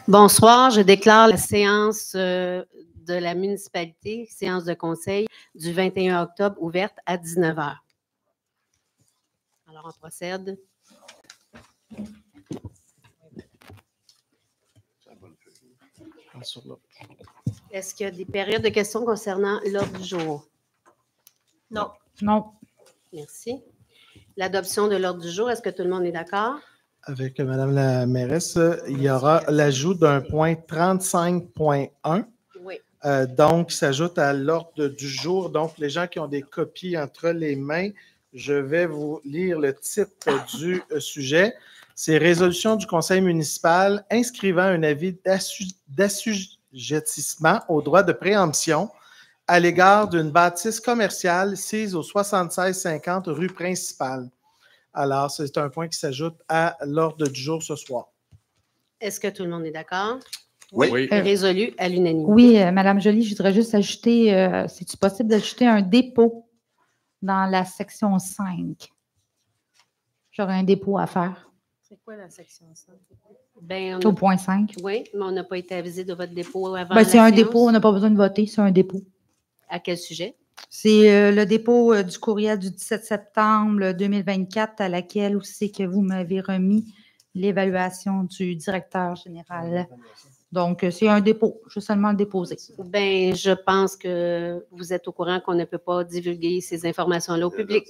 Bonsoir, je déclare la séance de la municipalité, séance de conseil du 21 octobre ouverte à 19 h. Alors, on procède. Est-ce qu'il y a des périodes de questions concernant l'ordre du jour? Non. Non. Merci. L'adoption de l'ordre du jour, est-ce que tout le monde est d'accord? Avec Mme la mairesse, il y aura l'ajout d'un point 35.1. Oui. Donc, qui s'ajoute à l'ordre du jour. Donc, les gens qui ont des copies entre les mains, je vais vous lire le titre du sujet. C'est « Résolution du conseil municipal inscrivant un avis d'assujettissement au droit de préemption à l'égard d'une bâtisse commerciale sise au 7650 rue principale ». Alors, c'est un point qui s'ajoute à l'ordre du jour ce soir. Est-ce que tout le monde est d'accord? Oui. Résolu à l'unanimité. Oui, Mme Joly, je voudrais juste ajouter, c'est-tu possible d'ajouter un dépôt dans la section 5? J'aurais un dépôt à faire. C'est quoi la section 5? Ben, Au point 5. Oui, mais on n'a pas été avisé de votre dépôt avant Ben, la c'est un séance. dépôt, on n'a pas besoin de voter, c'est un dépôt. À quel sujet? C'est le dépôt du courriel du 17 septembre 2024 à laquelle où c'est que vous m'avez remis l'évaluation du directeur général. Donc, c'est un dépôt. Je vais seulement le déposer. Bien, je pense que vous êtes au courant qu'on ne peut pas divulguer ces informations-là au public.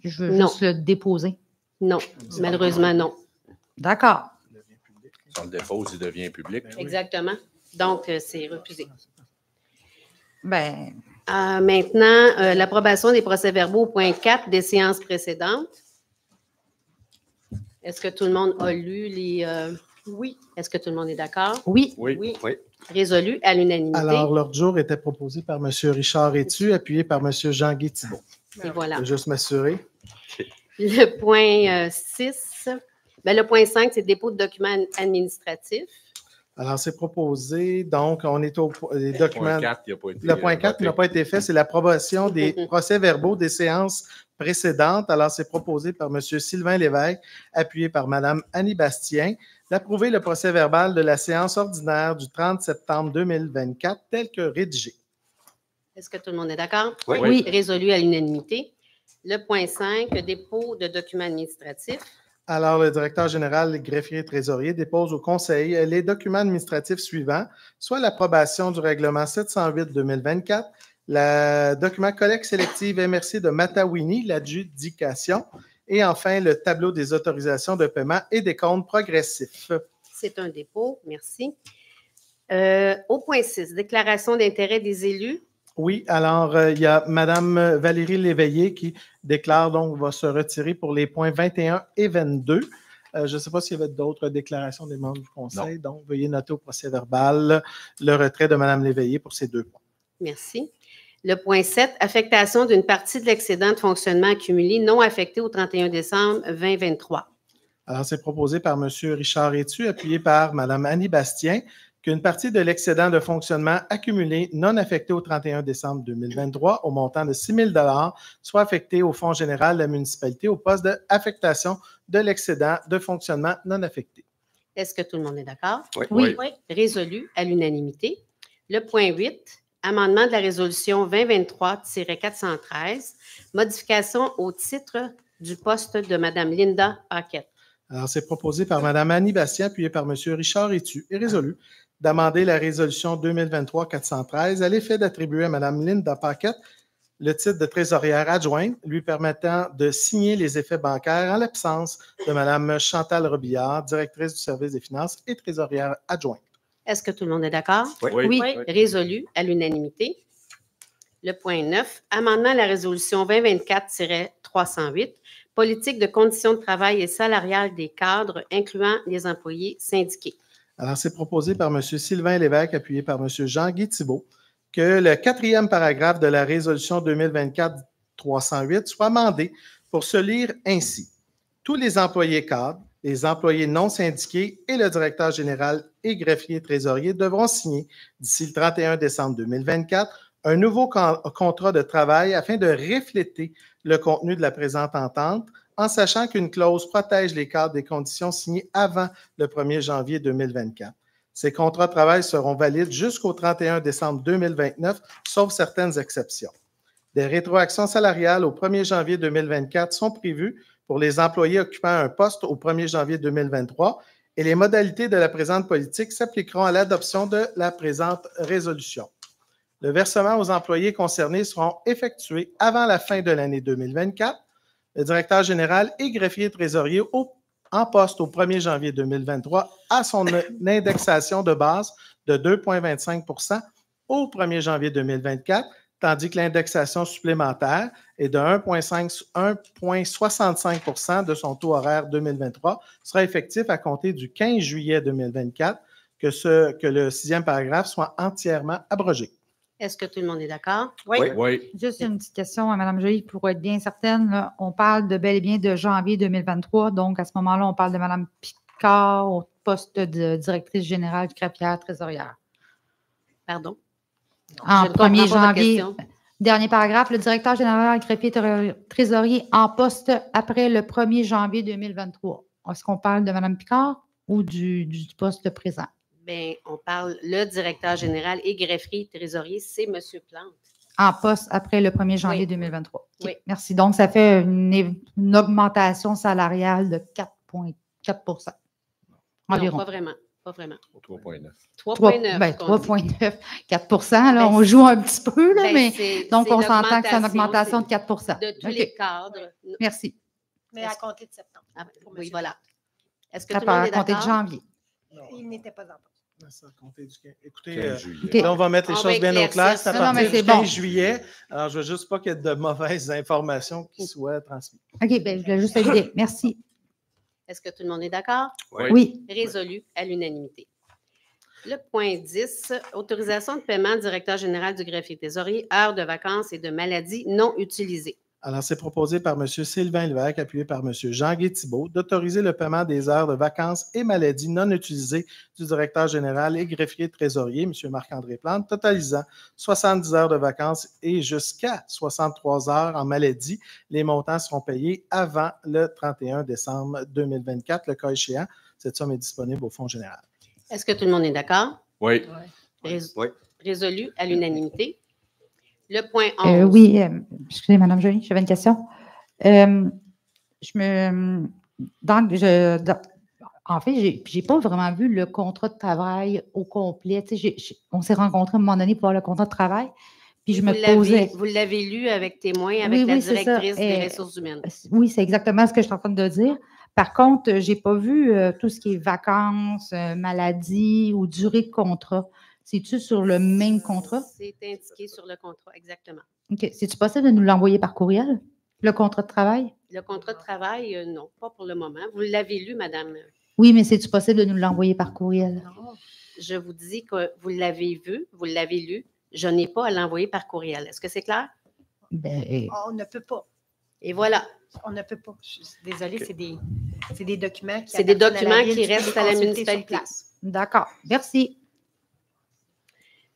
Je veux Non. juste le déposer. Non, malheureusement, non. D'accord. Si on le dépose, il devient public. Exactement. Donc, c'est refusé. Ben, Maintenant, l'approbation des procès-verbaux au point 4 des séances précédentes. Est-ce que tout le monde a lu les... Oui. Est-ce que tout le monde est d'accord? oui. Oui. Résolu à l'unanimité. Alors, l'ordre du jour était proposé par M. Richard Etu, appuyé par M. Jean-Guy Thibault. Et voilà. Je vais juste m'assurer. Le point 6, le point 5, c'est dépôt de documents administratifs. Alors, c'est proposé. Donc, on est au les documents. Le point 4, il n'a pas été Le point 4 n'a pas été fait. C'est l'approbation des procès-verbaux des séances précédentes. Alors, c'est proposé par M. Sylvain Lévesque, appuyé par Mme Annie Bastien, d'approuver le procès-verbal de la séance ordinaire du 30 septembre 2024 tel que rédigé. Est-ce que tout le monde est d'accord? Oui. Résolu à l'unanimité. Le point 5, dépôt de documents administratifs. Alors, le directeur général, greffier et trésorier dépose au Conseil les documents administratifs suivants, soit l'approbation du règlement 708-2024, le document collecte sélective MRC de Matawini, l'adjudication, et enfin le tableau des autorisations de paiement et des comptes progressifs. C'est un dépôt, merci. Au point 6, déclaration d'intérêt des élus. Oui, alors il y a Mme Valérie Léveillé qui déclare donc va se retirer pour les points 21 et 22. Je ne sais pas s'il y avait d'autres déclarations des membres du Conseil, donc veuillez noter au procès-verbal le retrait de Mme Léveillé pour ces deux points. Merci. Le point 7, affectation d'une partie de l'excédent de fonctionnement accumulé non affecté au 31 décembre 2023. Alors, c'est proposé par M. Richard Etu, appuyé par Mme Annie Bastien, qu'une partie de l'excédent de fonctionnement accumulé non affecté au 31 décembre 2023 au montant de 6 000 soit affecté au Fonds général de la municipalité au poste d'affectation de l'excédent de fonctionnement non affecté. Est-ce que tout le monde est d'accord? Oui. Résolu à l'unanimité. Le point 8, amendement de la résolution 2023-413, modification au titre du poste de Mme Linda Paquette. Alors, c'est proposé par Mme Annie Bastien, appuyé par M. Richard Etu, et résolu d'amender la résolution 2023-413 à l'effet d'attribuer à Mme Linda Paquette le titre de trésorière adjointe, lui permettant de signer les effets bancaires en l'absence de Mme Chantal Robillard, directrice du service des finances et trésorière adjointe. Est-ce que tout le monde est d'accord? Oui. Résolu à l'unanimité. Le point 9, amendement à la résolution 2024-308, politique de conditions de travail et salariales des cadres, incluant les employés syndiqués. Alors, c'est proposé par M. Sylvain Lévesque, appuyé par M. Jean-Guy Thibault, que le 4e paragraphe de la résolution 2024-308 soit amendé pour se lire ainsi. Tous les employés cadres, les employés non syndiqués et le directeur général et greffier trésorier devront signer d'ici le 31 décembre 2024 un nouveau contrat de travail afin de refléter le contenu de la présente entente, en sachant qu'une clause protège les cadres des conditions signées avant le 1er janvier 2024. Ces contrats de travail seront valides jusqu'au 31 décembre 2029, sauf certaines exceptions. Des rétroactions salariales au 1er janvier 2024 sont prévues pour les employés occupant un poste au 1er janvier 2023 et les modalités de la présente politique s'appliqueront à l'adoption de la présente résolution. Le versement aux employés concernés seront effectués avant la fin de l'année 2024. Le directeur général et greffier trésorier en poste au 1er janvier 2023 à son indexation de base de 2,25 % au 1er janvier 2024, tandis que l'indexation supplémentaire est de 1,65 % de son taux horaire 2023 sera effectif à compter du 15 juillet 2024, que le 6e paragraphe soit entièrement abrogé. Est-ce que tout le monde est d'accord? Oui. Juste une petite question à Mme Joly pour être bien certaine. Là, on parle de bel et bien de janvier 2023. Donc, à ce moment-là, on parle de Mme Picard au poste de directrice générale, greffière, trésorière. Pardon? En Je ne comprends 1er pas votre janvier, question. dernier paragraphe, le directeur général, greffier, trésorier en poste après le 1er janvier 2023. Est-ce qu'on parle de Mme Picard ou du poste présent? Bien, on parle le directeur général et greffier trésorier, c'est M. Plante. En poste après le 1er janvier Oui. 2023. OK. Oui. Merci. Donc, ça fait une augmentation salariale de 4,4 environ. Non, pas vraiment. Pas vraiment. 3,9. 3,9. 3,9, 4 là, Ben, on joue un petit peu, là, Ben, mais c'est- donc c'est on s'entend que c'est une augmentation de c'est 4 de tous OK. les cadres. Merci. Mais à compter de septembre. Ah, pour oui, monsieur. voilà. Est-ce que À tout le monde est compter de d'accord? janvier. Il n'était pas en poste. Ça, compter du 15. Écoutez, 15 juillet. OK. là, on va mettre les On choses va bien au éclaircir clair. C'est à ça. Non, partir mais du c'est 15 bon. juillet. Alors, je ne veux juste pas qu'il y ait de mauvaises informations qui soient transmises. OK, bien, je voulais juste aider. Merci. Est-ce que tout le monde est d'accord? Oui. Résolu à l'unanimité. Le point 10, autorisation de paiement directeur général du greffier trésorier, heures de vacances et de maladies non utilisées. Alors, c'est proposé par M. Sylvain Lévesque, appuyé par M. Jean-Guy Thibault, d'autoriser le paiement des heures de vacances et maladies non utilisées du directeur général et greffier trésorier, M. Marc-André Plante, totalisant 70 heures de vacances et jusqu'à 63 heures en maladie. Les montants seront payés avant le 31 décembre 2024, le cas échéant. Cette somme est disponible au Fonds général. Est-ce que tout le monde est d'accord? Oui. Résolu à l'unanimité. Le point 11. Oui, excusez, Mme Joly, j'avais une question. En fait, je n'ai pas vraiment vu le contrat de travail au complet. Tu sais, on s'est rencontrés à un moment donné pour voir le contrat de travail. Puis je me posais. Vous l'avez lu avec témoin, avec Oui, la oui, c'est ça. directrice des ressources humaines. Oui, c'est exactement ce que je suis en train de dire. Par contre, je n'ai pas vu tout ce qui est vacances, maladies ou durée de contrat. C'est-tu sur le même contrat? C'est indiqué sur le contrat, exactement. OK. C'est-tu possible de nous l'envoyer par courriel, le contrat de travail? Le contrat de travail, non, pas pour le moment. Vous l'avez lu, madame. Oui, mais c'est-tu possible de nous l'envoyer par courriel? Je vous dis que vous l'avez vu, vous l'avez lu. Je n'ai pas à l'envoyer par courriel. Est-ce que c'est clair? Ben, On ne peut pas. Et voilà. On ne peut pas. Je suis désolée, c'est des documents qui C'est des appartiennent à la documents ville, qui tu peux restent les à la consulter sur municipalité. place. d'accord. Merci.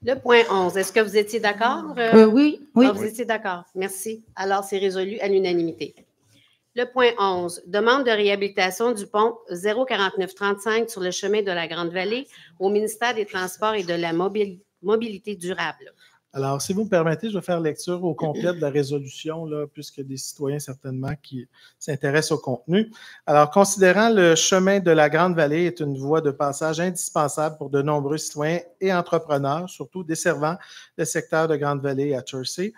Le point 11, est-ce que vous étiez d'accord? Oui, oui. Ah, vous étiez d'accord. Merci. Alors, c'est résolu à l'unanimité. Le point 11, demande de réhabilitation du pont 04935 sur le chemin de la Grande-Vallée au ministère des Transports et de la Mobilité durable. Alors, si vous me permettez, je vais faire lecture au complet de la résolution, là, puisque des citoyens certainement qui s'intéressent au contenu. Alors, considérant le chemin de la Grande-Vallée est une voie de passage indispensable pour de nombreux citoyens et entrepreneurs, surtout desservant le secteur de Grande-Vallée à Chersey,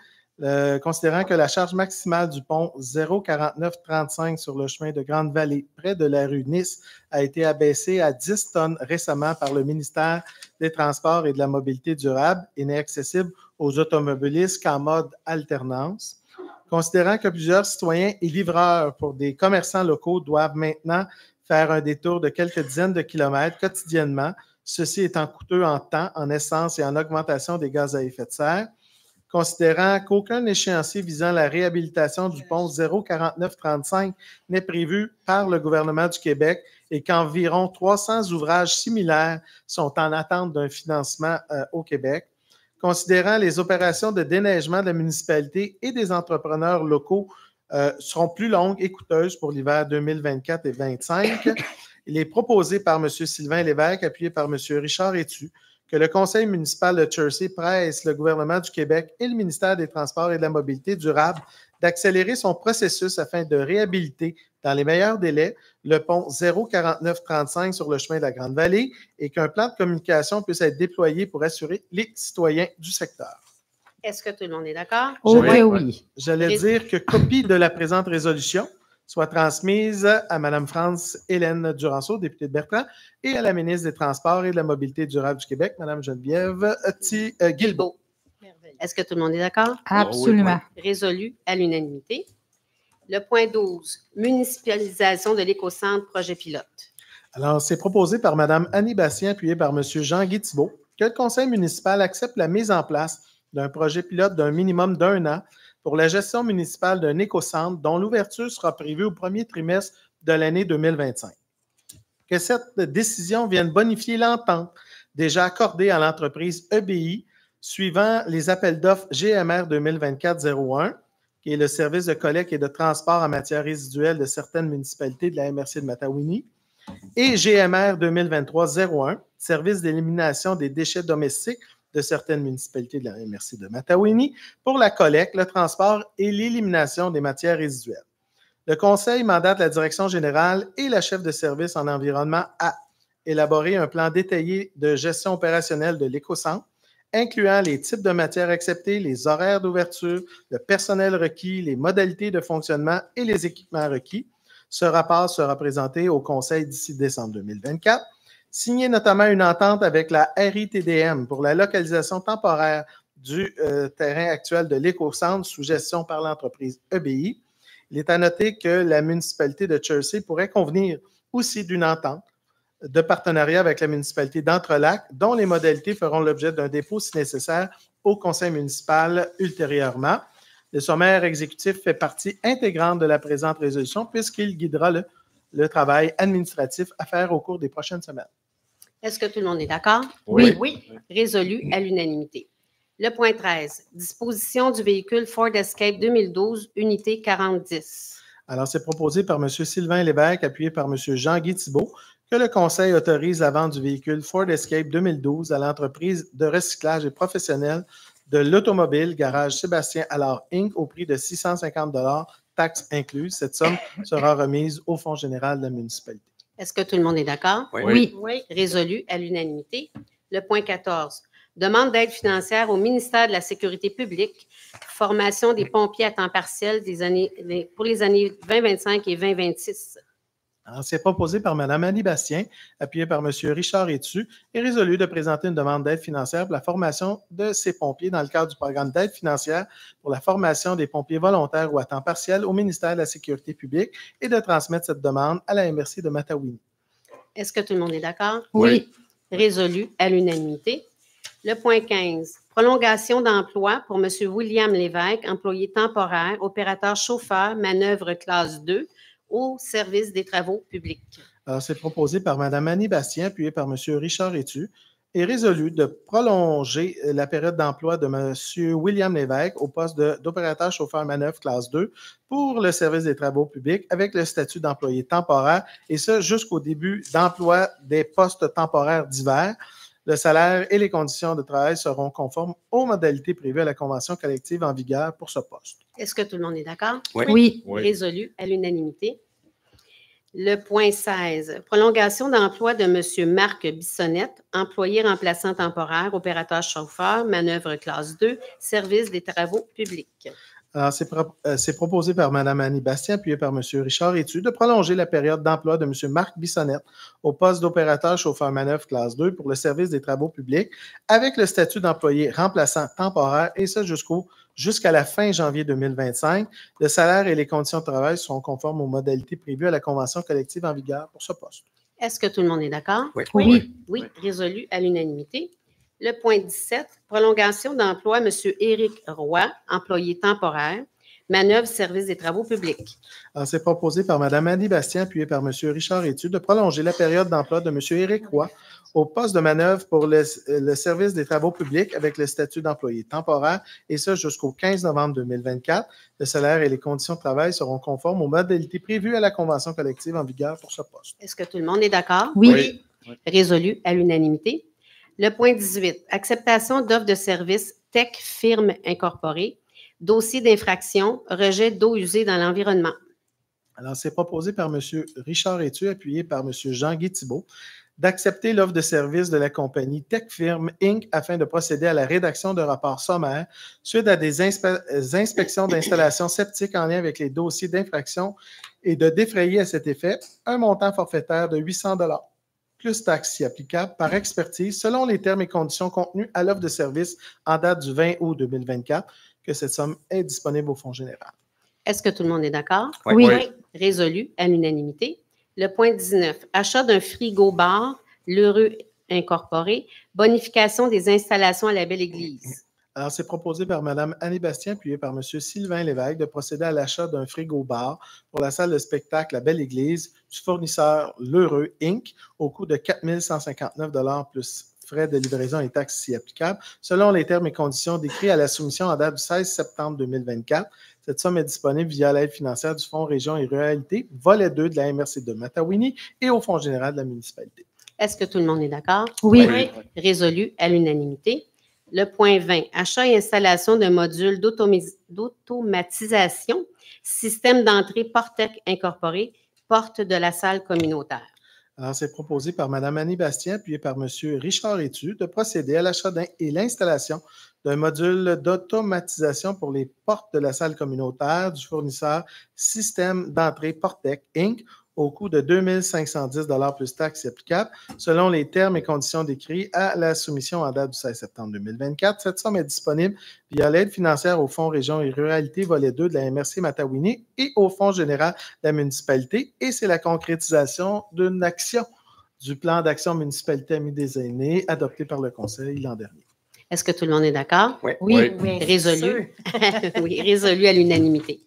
considérant que la charge maximale du pont 04935 sur le chemin de Grande-Vallée, près de la rue Nice, a été abaissée à 10 tonnes récemment par le ministère des Transports et de la Mobilité durable et n'est accessible aux automobilistes qu'en mode alternance. Considérant que plusieurs citoyens et livreurs pour des commerçants locaux doivent maintenant faire un détour de quelques dizaines de kilomètres quotidiennement, ceci étant coûteux en temps, en essence et en augmentation des gaz à effet de serre. Considérant qu'aucun échéancier visant la réhabilitation du pont 04935 n'est prévu par le gouvernement du Québec et qu'environ 300 ouvrages similaires sont en attente d'un financement au Québec. considérant les opérations de déneigement de la municipalité et des entrepreneurs locaux seront plus longues et coûteuses pour l'hiver 2024 et 2025. Il est proposé par M. Sylvain Lévesque, appuyé par M. Richard Etu, que le Conseil municipal de Chelsea presse le gouvernement du Québec et le ministère des Transports et de la Mobilité durable d'accélérer son processus afin de réhabiliter, dans les meilleurs délais, le pont 04935 sur le chemin de la Grande-Vallée et qu'un plan de communication puisse être déployé pour assurer les citoyens du secteur. Est-ce que tout le monde est d'accord? Oh, Oui. oui. J'allais dire que copie de la présente résolution soit transmise à Mme France-Hélène Duranceau, députée de Bertrand, et à la ministre des Transports et de la Mobilité durable du Québec, Mme Geneviève Guilbeault. Est-ce que tout le monde est d'accord? Absolument. Résolu à l'unanimité. Le point 12, municipalisation de l'écocentre projet pilote. Alors, c'est proposé par Mme Annie Bastien, appuyé par M. Jean-Guy Thibault, que le conseil municipal accepte la mise en place d'un projet pilote d'un minimum d'1 an pour la gestion municipale d'un écocentre dont l'ouverture sera prévue au premier trimestre de l'année 2025. Que cette décision vienne bonifier l'entente déjà accordée à l'entreprise EBI suivant les appels d'offres GMR 2024-01, qui est le service de collecte et de transport en matière résiduelle de certaines municipalités de la MRC de Matawini, et GMR 2023-01, service d'élimination des déchets domestiques de certaines municipalités de la MRC de Matawini, pour la collecte, le transport et l'élimination des matières résiduelles. Le Conseil mandate la Direction générale et la chef de service en environnement à élaborer un plan détaillé de gestion opérationnelle de l'écocentre, incluant les types de matières acceptées, les horaires d'ouverture, le personnel requis, les modalités de fonctionnement et les équipements requis. Ce rapport sera présenté au Conseil d'ici décembre 2024. Signer notamment une entente avec la RITDM pour la localisation temporaire du terrain actuel de l'écocentre sous gestion par l'entreprise EBI. Il est à noter que la municipalité de Chelsea pourrait convenir aussi d'une entente de partenariat avec la municipalité d'Entrelacs, dont les modalités feront l'objet d'un dépôt, si nécessaire, au conseil municipal ultérieurement. Le sommaire exécutif fait partie intégrante de la présente résolution puisqu'il guidera le travail administratif à faire au cours des prochaines semaines. Est-ce que tout le monde est d'accord? Oui. Oui. Résolu à l'unanimité. Le point 13, disposition du véhicule Ford Escape 2012, unité 4010. Alors, c'est proposé par M. Sylvain Lévesque, appuyé par M. Jean-Guy Thibault, que le Conseil autorise la vente du véhicule Ford Escape 2012 à l'entreprise de recyclage et professionnel de l'automobile Garage Sébastien Allard Inc. au prix de 650 $, taxes incluses. Cette somme sera remise au Fonds général de la municipalité. Est-ce que tout le monde est d'accord? Oui. Résolu à l'unanimité. Le point 14, demande d'aide financière au ministère de la Sécurité publique, formation des pompiers à temps partiel pour les années 2025 et 2026. Alors, c'est proposé par Mme Annie Bastien, appuyé par M. Richard Etu, et résolu de présenter une demande d'aide financière pour la formation de ces pompiers dans le cadre du programme d'aide financière pour la formation des pompiers volontaires ou à temps partiel au ministère de la Sécurité publique et de transmettre cette demande à la MRC de Matawini. Est-ce que tout le monde est d'accord? Oui. Résolu à l'unanimité. Le point 15, prolongation d'emploi pour M. William Lévesque, employé temporaire, opérateur chauffeur, manœuvre classe 2, au service des travaux publics. Alors, c'est proposé par Mme Annie Bastien, appuyé par M. Richard Etu, et résolu de prolonger la période d'emploi de M. William Lévesque au poste d'opérateur chauffeur manœuvre classe 2 pour le service des travaux publics avec le statut d'employé temporaire, et ça jusqu'au début d'emploi des postes temporaires d'hiver. Le salaire et les conditions de travail seront conformes aux modalités prévues à la convention collective en vigueur pour ce poste. Est-ce que tout le monde est d'accord? Oui. Résolu à l'unanimité. Le point 16, prolongation d'emploi de M. Marc Bissonnette, employé remplaçant temporaire, opérateur chauffeur, manœuvre classe 2, service des travaux publics. Alors, c'est proposé par Mme Annie Bastien, appuyé par M. Richard Etu, de prolonger la période d'emploi de M. Marc Bissonnette au poste d'opérateur chauffeur manœuvre classe 2 pour le service des travaux publics avec le statut d'employé remplaçant temporaire, et ça jusqu'à la fin janvier 2025. Le salaire et les conditions de travail sont conformes aux modalités prévues à la convention collective en vigueur pour ce poste. Est-ce que tout le monde est d'accord? Oui. Oui, résolu à l'unanimité. Le point 17, prolongation d'emploi, M. Éric Roy, employé temporaire, Manœuvre service des travaux publics. Alors, c'est proposé par Mme Annie Bastien, appuyé par M. Richard Etu, de prolonger la période d'emploi de M. Éric Roy au poste de manœuvre pour le service des travaux publics avec le statut d'employé temporaire, et ce jusqu'au 15 novembre 2024. Le salaire et les conditions de travail seront conformes aux modalités prévues à la convention collective en vigueur pour ce poste. Est-ce que tout le monde est d'accord? Oui. Résolu à l'unanimité. Le point 18, acceptation d'offre de service Tech Firme Incorporée, dossier d'infraction, rejet d'eau usée dans l'environnement. Alors, c'est proposé par M. Richard Etu, appuyé par M. Jean-Guy Thibault, d'accepter l'offre de service de la compagnie Tech Firme Inc. afin de procéder à la rédaction de rapports sommaires suite à des inspections d'installations sceptiques en lien avec les dossiers d'infraction et de défrayer à cet effet un montant forfaitaire de 800 $ plus taxes si applicable par expertise selon les termes et conditions contenus à l'offre de service en date du 20 août 2024, que cette somme est disponible au Fonds général. Est-ce que tout le monde est d'accord? Oui. Résolu à l'unanimité. Le point 19, achat d'un frigo-bar, l'Heureux Incorporé, bonification des installations à la Belle-Église. Alors, c'est proposé par Mme Annie Bastien, appuyé par M. Sylvain Lévesque, de procéder à l'achat d'un frigo-bar pour la salle de spectacle La Belle-Église du fournisseur L'Heureux Inc. au coût de 4 159 $ plus frais de livraison et taxes si applicables, selon les termes et conditions décrits à la soumission en date du 16 septembre 2024. Cette somme est disponible via l'aide financière du Fonds Région et Ruralité, volet 2 de la MRC de Matawini et au Fonds général de la municipalité. Est-ce que tout le monde est d'accord? Oui. Résolu à l'unanimité. Le point 20, achat et installation d'un module d'automatisation, système d'entrée Portec Incorporé, porte de la salle communautaire. Alors, c'est proposé par Mme Annie Bastien, appuyé par M. Richard Etu, de procéder à l'achat et l'installation d'un module d'automatisation pour les portes de la salle communautaire du fournisseur Système d'entrée Portec Inc. au coût de 2 510 $ plus taxes applicables, selon les termes et conditions décrits à la soumission en date du 16 septembre 2024. Cette somme est disponible via l'aide financière au Fonds Région et Ruralité, volet 2 de la MRC Matawini et au Fonds général de la municipalité. Et c'est la concrétisation d'une action du plan d'action municipalité Amis des aînés adopté par le Conseil l'an dernier. Est-ce que tout le monde est d'accord? Oui. Résolu. Oui, résolu à l'unanimité.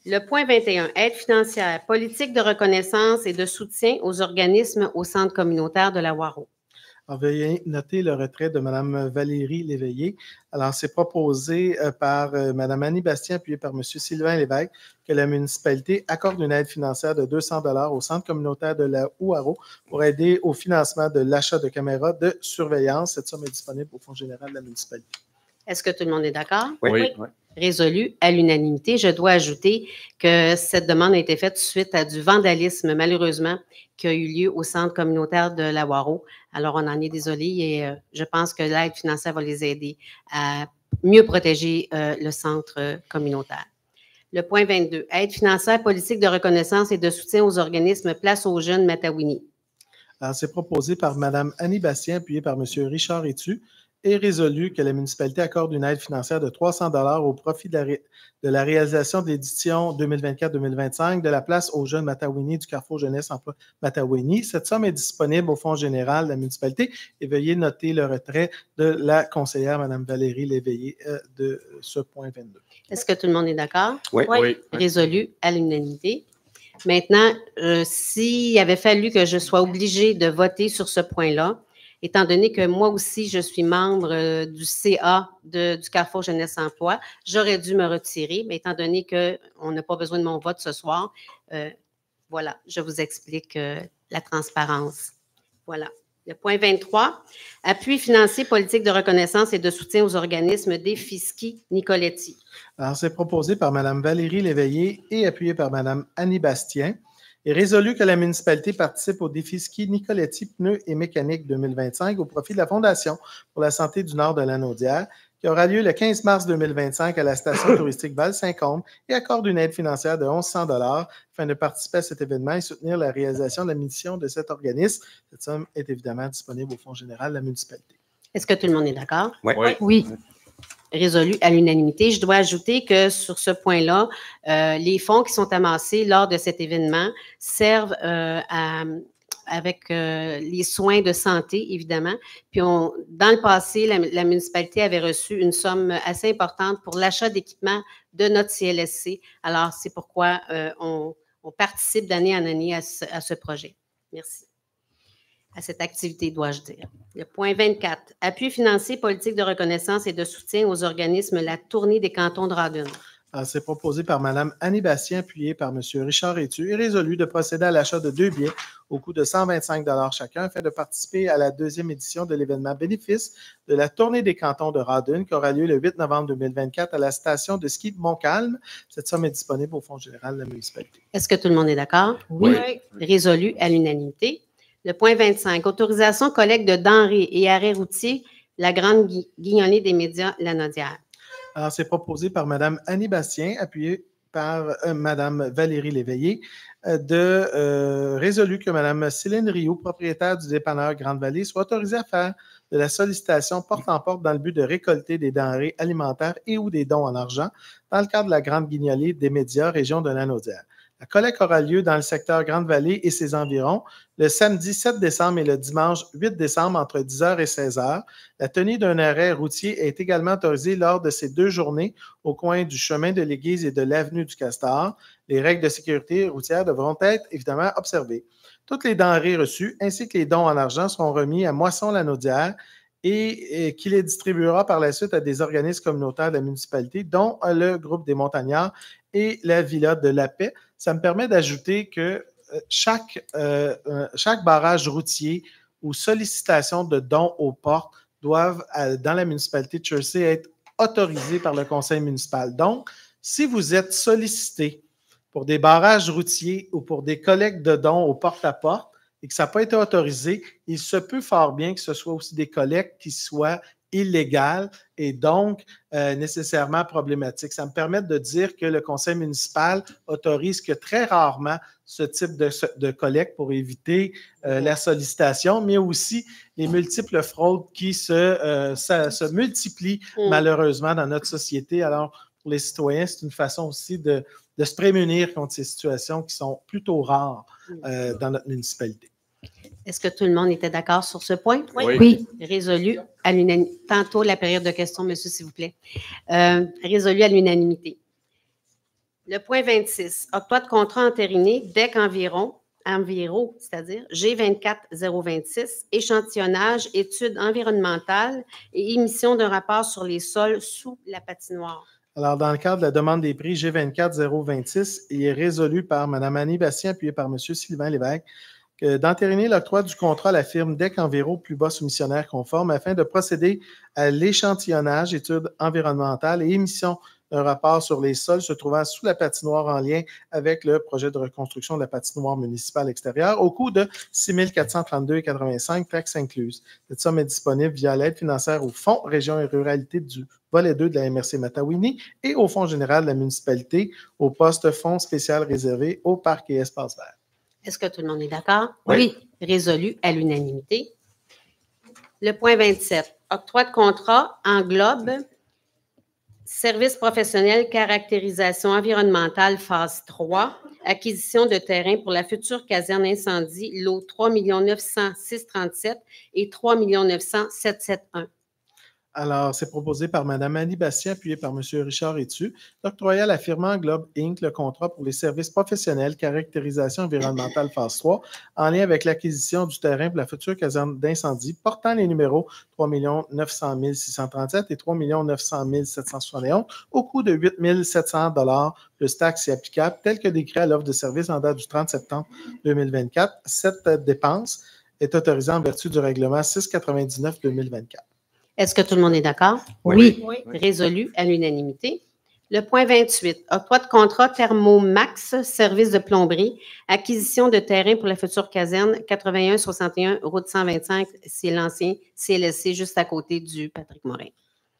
Le point 21, aide financière, politique de reconnaissance et de soutien aux organismes au centre communautaire de la Waro. Alors, veuillez noter le retrait de Mme Valérie Léveillé. Alors, c'est proposé par Mme Annie Bastien, appuyée par M. Sylvain Lévesque, que la municipalité accorde une aide financière de 200 $ au centre communautaire de la Ouaro pour aider au financement de l'achat de caméras de surveillance. Cette somme est disponible au Fonds général de la municipalité. Est-ce que tout le monde est d'accord? Oui. Résolu à l'unanimité. Je dois ajouter que cette demande a été faite suite à du vandalisme, malheureusement, qui a eu lieu au centre communautaire de la Waro. Alors, on en est désolé et je pense que l'aide financière va les aider à mieux protéger le centre communautaire. Le point 22, aide financière, politique de reconnaissance et de soutien aux organismes Place aux jeunes Matawini. Alors, c'est proposé par Mme Annie Bastien, appuyée par M. Richard Etu, est résolu que la municipalité accorde une aide financière de 300 $ au profit de la réalisation de l'édition 2024-2025 de la place aux jeunes Matawini du Carrefour Jeunesse Emploi Matawini. Cette somme est disponible au Fonds général de la municipalité et veuillez noter le retrait de la conseillère Mme Valérie Léveillé de ce point 22. Est-ce que tout le monde est d'accord? Oui. Résolu à l'unanimité. Maintenant, s'il avait fallu que je sois obligée de voter sur ce point-là, étant donné que moi aussi, je suis membre du CA du Carrefour Jeunesse Emploi, j'aurais dû me retirer, mais étant donné qu'on n'a pas besoin de mon vote ce soir, voilà, je vous explique la transparence. Voilà. Le point 23, appui financier, politique de reconnaissance et de soutien aux organismes des Fisky Nicoletti. Alors, c'est proposé par Mme Valérie Léveillé et appuyé par Mme Annie Bastien. Est résolu que la municipalité participe au défi ski Nicoletti Pneus et Mécanique 2025 au profit de la Fondation pour la santé du Nord de la Naudière, qui aura lieu le 15 mars 2025 à la station touristique Val-Saint-Côme et accorde une aide financière de 1 100 $ afin de participer à cet événement et soutenir la réalisation de la mission de cet organisme. Cette somme est évidemment disponible au Fonds général de la municipalité. Est-ce que tout le monde est d'accord? Oui. Résolu à l'unanimité. Je dois ajouter que sur ce point-là, les fonds qui sont amassés lors de cet événement servent à avec les soins de santé, évidemment. Puis, dans le passé, la municipalité avait reçu une somme assez importante pour l'achat d'équipements de notre CLSC. Alors, c'est pourquoi on participe d'année en année à ce projet. Merci. À cette activité, dois-je dire. Le point 24, appui financier, politique de reconnaissance et de soutien aux organismes, la tournée des cantons de Rawdon. C'est proposé par Mme Annie Bastien, appuyé par M. Richard Etu, et résolu de procéder à l'achat de 2 billets au coût de 125 $ chacun afin de participer à la 2e édition de l'événement bénéfice de la tournée des cantons de Rawdon qui aura lieu le 8 novembre 2024 à la station de ski de Montcalm. Cette somme est disponible au Fonds général de la municipalité. Est-ce que tout le monde est d'accord? Oui. Résolu à l'unanimité. Le point 25, autorisation collecte de denrées et arrêt routier, la grande guignolée des médias Lanaudière. Alors, c'est proposé par Mme Annie Bastien, appuyé par Mme Valérie Léveillé, résolu que Mme Céline Rioux, propriétaire du dépanneur Grande-Vallée, soit autorisée à faire de la sollicitation porte-en-porte dans le but de récolter des denrées alimentaires et ou des dons en argent dans le cadre de la grande guignolée des médias région de Lanaudière. La collecte aura lieu dans le secteur Grande-Vallée et ses environs le samedi 7 décembre et le dimanche 8 décembre entre 10h et 16h. La tenue d'un arrêt routier est également autorisée lors de ces 2 journées au coin du chemin de l'Église et de l'avenue du Castor. Les règles de sécurité routière devront être évidemment observées. Toutes les denrées reçues ainsi que les dons en argent seront remis à Moisson Lanaudière et qui les distribuera par la suite à des organismes communautaires de la municipalité, dont le groupe des Montagnards et la Villa de la Paix. Ça me permet d'ajouter que chaque barrage routier ou sollicitation de dons aux portes doivent, dans la municipalité de Chertsey, être autorisés par le conseil municipal. Donc, si vous êtes sollicité pour des barrages routiers ou pour des collectes de dons au porte-à-porte et que ça n'a pas été autorisé, il se peut fort bien que ce soit aussi des collectes qui soient illégales et donc nécessairement problématiques. Ça me permet de dire que le conseil municipal autorise que très rarement ce type de collecte pour éviter la sollicitation, mais aussi les multiples fraudes qui se multiplient malheureusement dans notre société. Alors, pour les citoyens, c'est une façon aussi de se prémunir contre ces situations qui sont plutôt rares dans notre municipalité. Est-ce que tout le monde était d'accord sur ce point? Oui. Résolu à l'unanimité. Tantôt, la période de questions, monsieur, s'il vous plaît. Résolu à l'unanimité. Le point 26, octroi de contrat entériné, DEC Enviro, c'est-à-dire G24026, échantillonnage, études environnementales et émission d'un rapport sur les sols sous la patinoire. Alors, dans le cadre de la demande des prix G24026, il est résolu par Mme Annie Bastien, appuyé par M. Sylvain Lévesque, d'entériner l'octroi du contrat à la firme DEC Enviro plus bas soumissionnaire conforme afin de procéder à l'échantillonnage, études environnementales et émission d'un rapport sur les sols se trouvant sous la patinoire en lien avec le projet de reconstruction de la patinoire municipale extérieure au coût de 6 432,85 $, taxes incluses. Cette somme est disponible via l'aide financière au Fonds Région et Ruralité du volet 2 de la MRC Matawini et au Fonds général de la municipalité au poste Fonds spécial réservé au parc et espaces verts. Est-ce que tout le monde est d'accord? Oui. Résolu à l'unanimité. Le point 27, octroi de contrat englobe services professionnels, caractérisation environnementale, phase 3, acquisition de terrain pour la future caserne incendie, lot 3 906,37 et 3 907,71. Alors, c'est proposé par Mme Annie Bastien, appuyé par M. Richard Etu, d'octroyer à la firme Englobe Inc. le contrat pour les services professionnels, caractérisation environnementale phase 3, en lien avec l'acquisition du terrain pour la future caserne d'incendie, portant les numéros 3 900 637 et 3 900 771 au coût de 8 700 $ plus taxes et applicables, tel que décrit à l'offre de service en date du 30 septembre 2024. Cette dépense est autorisée en vertu du règlement 699-2024. Est-ce que tout le monde est d'accord? Oui. Résolu à l'unanimité. Le point 28, octroi de contrat Thermomax, service de plomberie, acquisition de terrain pour la future caserne 8161 route 125, c'est l'ancien CLSC juste à côté du Patrick Morin.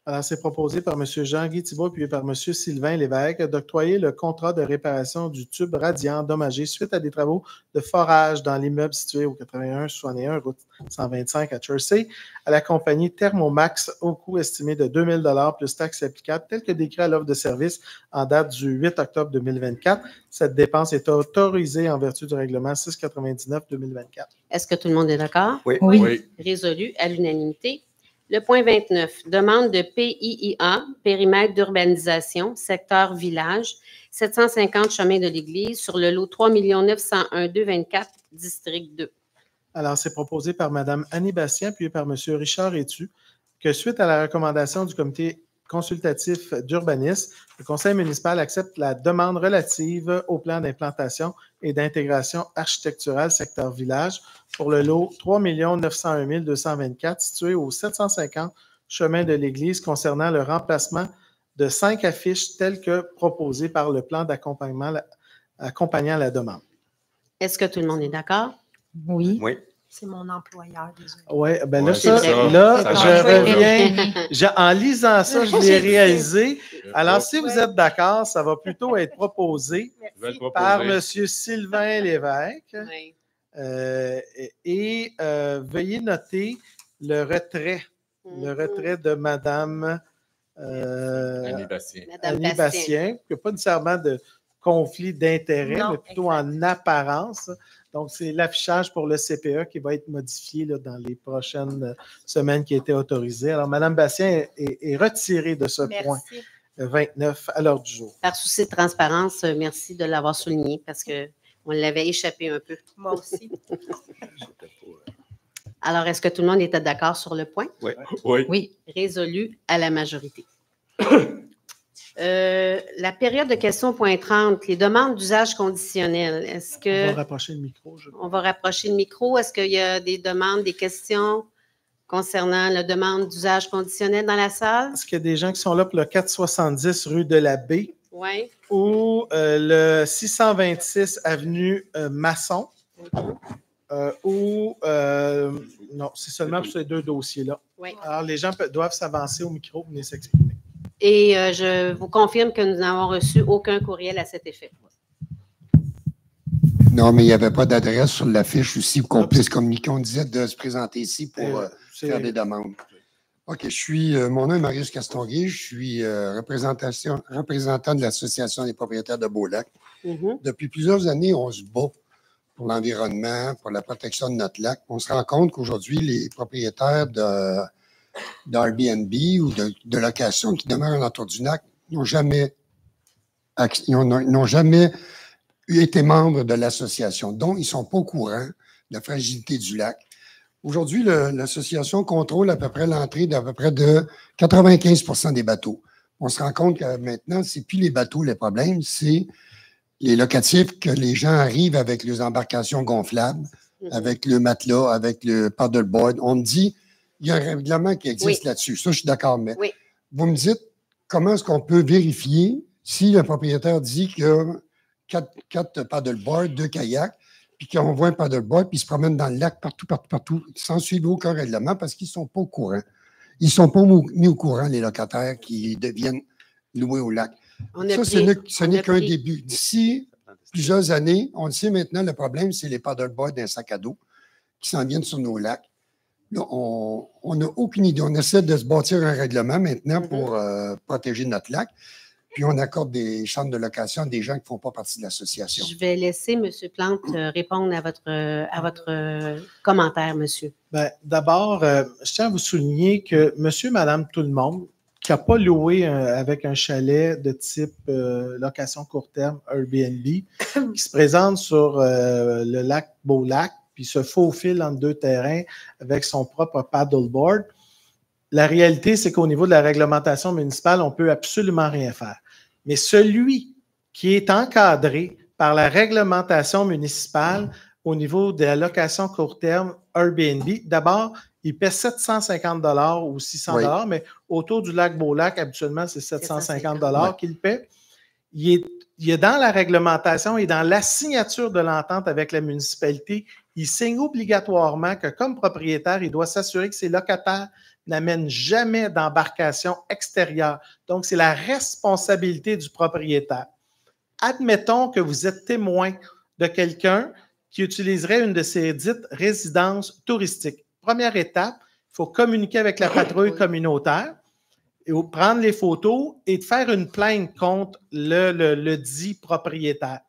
Alors, c'est proposé par M. Jean-Guy Thibault puis par M. Sylvain Lévesque d'octroyer le contrat de réparation du tube radiant endommagé suite à des travaux de forage dans l'immeuble situé au 81-61 route 125 à Chersey à la compagnie Thermomax au coût estimé de 2 000 plus taxes applicables, tel que décrit à l'offre de service en date du 8 octobre 2024. Cette dépense est autorisée en vertu du règlement 699-2024. Est-ce que tout le monde est d'accord? Oui. Oui. Résolu à l'unanimité. Le point 29, demande de PIIA, périmètre d'urbanisation, secteur village, 750 chemin de l'Église, sur le lot 3 901 224, district 2. Alors, c'est proposé par Mme Annie Bastien, puis par M. Richard Etu, que suite à la recommandation du comité consultatif d'urbanisme, le conseil municipal accepte la demande relative au plan d'implantation et d'intégration architecturale secteur village pour le lot 3 901 224 situé au 750 chemin de l'Église concernant le remplacement de 5 affiches telles que proposées par le plan d'accompagnement accompagnant la demande. Est-ce que tout le monde est d'accord? Oui. Oui. C'est mon employeur, désolé. Oui, bien là, Ouais, c'est ça. là, Ça je marche. reviens. En lisant ça, je l'ai réalisé. Alors, Ouais. si vous êtes d'accord, ça va plutôt être proposé Je vais le Merci. par proposer. M. Sylvain Lévesque. Oui. Veuillez noter le retrait de Mme Annie Bastien. Madame Annie Bastien. Bastien. Il n'y a pas nécessairement de conflit d'intérêt, Non, mais plutôt en apparence. Donc, c'est l'affichage pour le CPE qui va être modifié là, dans les prochaines semaines qui a été autorisé. Alors, Mme Bastien est retirée de ce point Merci. 29 à l'heure du jour. Par souci de transparence, merci de l'avoir souligné parce qu'on l'avait échappé un peu. Moi aussi. Alors, est-ce que tout le monde était d'accord sur le point? Oui. Oui. Résolu à la majorité. La période de questions, point 30, les demandes d'usage conditionnel. Est-ce On que va rapprocher le micro. on va rapprocher le micro? Est-ce qu'il y a des demandes, des questions concernant la demande d'usage conditionnel dans la salle? Est-ce qu'il y a des gens qui sont là pour le 470 rue de la Baie Oui. ou le 626 avenue Masson non, c'est seulement pour ces deux dossiers-là. Oui. Alors, les gens doivent s'avancer au micro, venir s'exprimer. Et je vous confirme que nous n'avons reçu aucun courriel à cet effet. Non, mais il n'y avait pas d'adresse sur l'affiche aussi pour qu'on puisse communiquer. On disait de se présenter ici pour faire des demandes. OK, mon nom est Marius Castonguay, je suis représentant de l'Association des propriétaires de Beaulac. Depuis plusieurs années, on se bat pour l'environnement, pour la protection de notre lac. On se rend compte qu'aujourd'hui, les propriétaires d'Airbnb ou de location qui demeurent autour du lac n'ont jamais été membres de l'association. Donc, ils ne sont pas au courant de la fragilité du lac. Aujourd'hui, l'association contrôle à peu près l'entrée d'à peu près de 95% des bateaux. On se rend compte que maintenant, ce n'est plus les bateaux le problème, c'est les locatifs que les gens arrivent avec les embarcations gonflables, avec le matelas, avec le paddleboard. On me dit, il y a un règlement qui existe là-dessus. Ça, je suis d'accord, mais vous me dites, comment est-ce qu'on peut vérifier si le propriétaire dit qu'il y a 4 paddleboards, 2 kayaks, puis qu'on voit un paddleboard, puis ils se promènent dans le lac partout, sans suivre aucun règlement parce qu'ils ne sont pas au courant. Ils ne sont pas mis au courant, les locataires qui deviennent loués au lac. Ça, ce n'est qu'un début. D'ici plusieurs années, on le sait maintenant, le problème, c'est les paddleboards d'un sac à dos qui s'en viennent sur nos lacs. Là, on n'a aucune idée. On essaie de se bâtir un règlement maintenant pour protéger notre lac. Puis on accorde des chambres de location à des gens qui ne font pas partie de l'association. Je vais laisser M. Plante répondre à votre commentaire, monsieur. D'abord, je tiens à vous souligner que monsieur, madame, tout le monde qui n'a pas loué avec un chalet de type location court terme Airbnb, qui se présente sur le lac Beaulac, puis se faufile entre deux terrains avec son propre paddleboard. La réalité, c'est qu'au niveau de la réglementation municipale, on ne peut absolument rien faire. Mais celui qui est encadré par la réglementation municipale au niveau de la location court terme Airbnb, d'abord, il paie 750 $ ou 600 $, mais autour du lac Beaulac, habituellement, c'est 750 $ qu'il paie. Il est dans la réglementation et dans la signature de l'entente avec la municipalité, il signe obligatoirement que comme propriétaire, il doit s'assurer que ses locataires n'amène jamais d'embarcation extérieure. Donc, c'est la responsabilité du propriétaire. Admettons que vous êtes témoin de quelqu'un qui utiliserait une de ces dites résidences touristiques. Première étape, il faut communiquer avec la patrouille communautaire, et prendre les photos et de faire une plainte contre le dit propriétaire.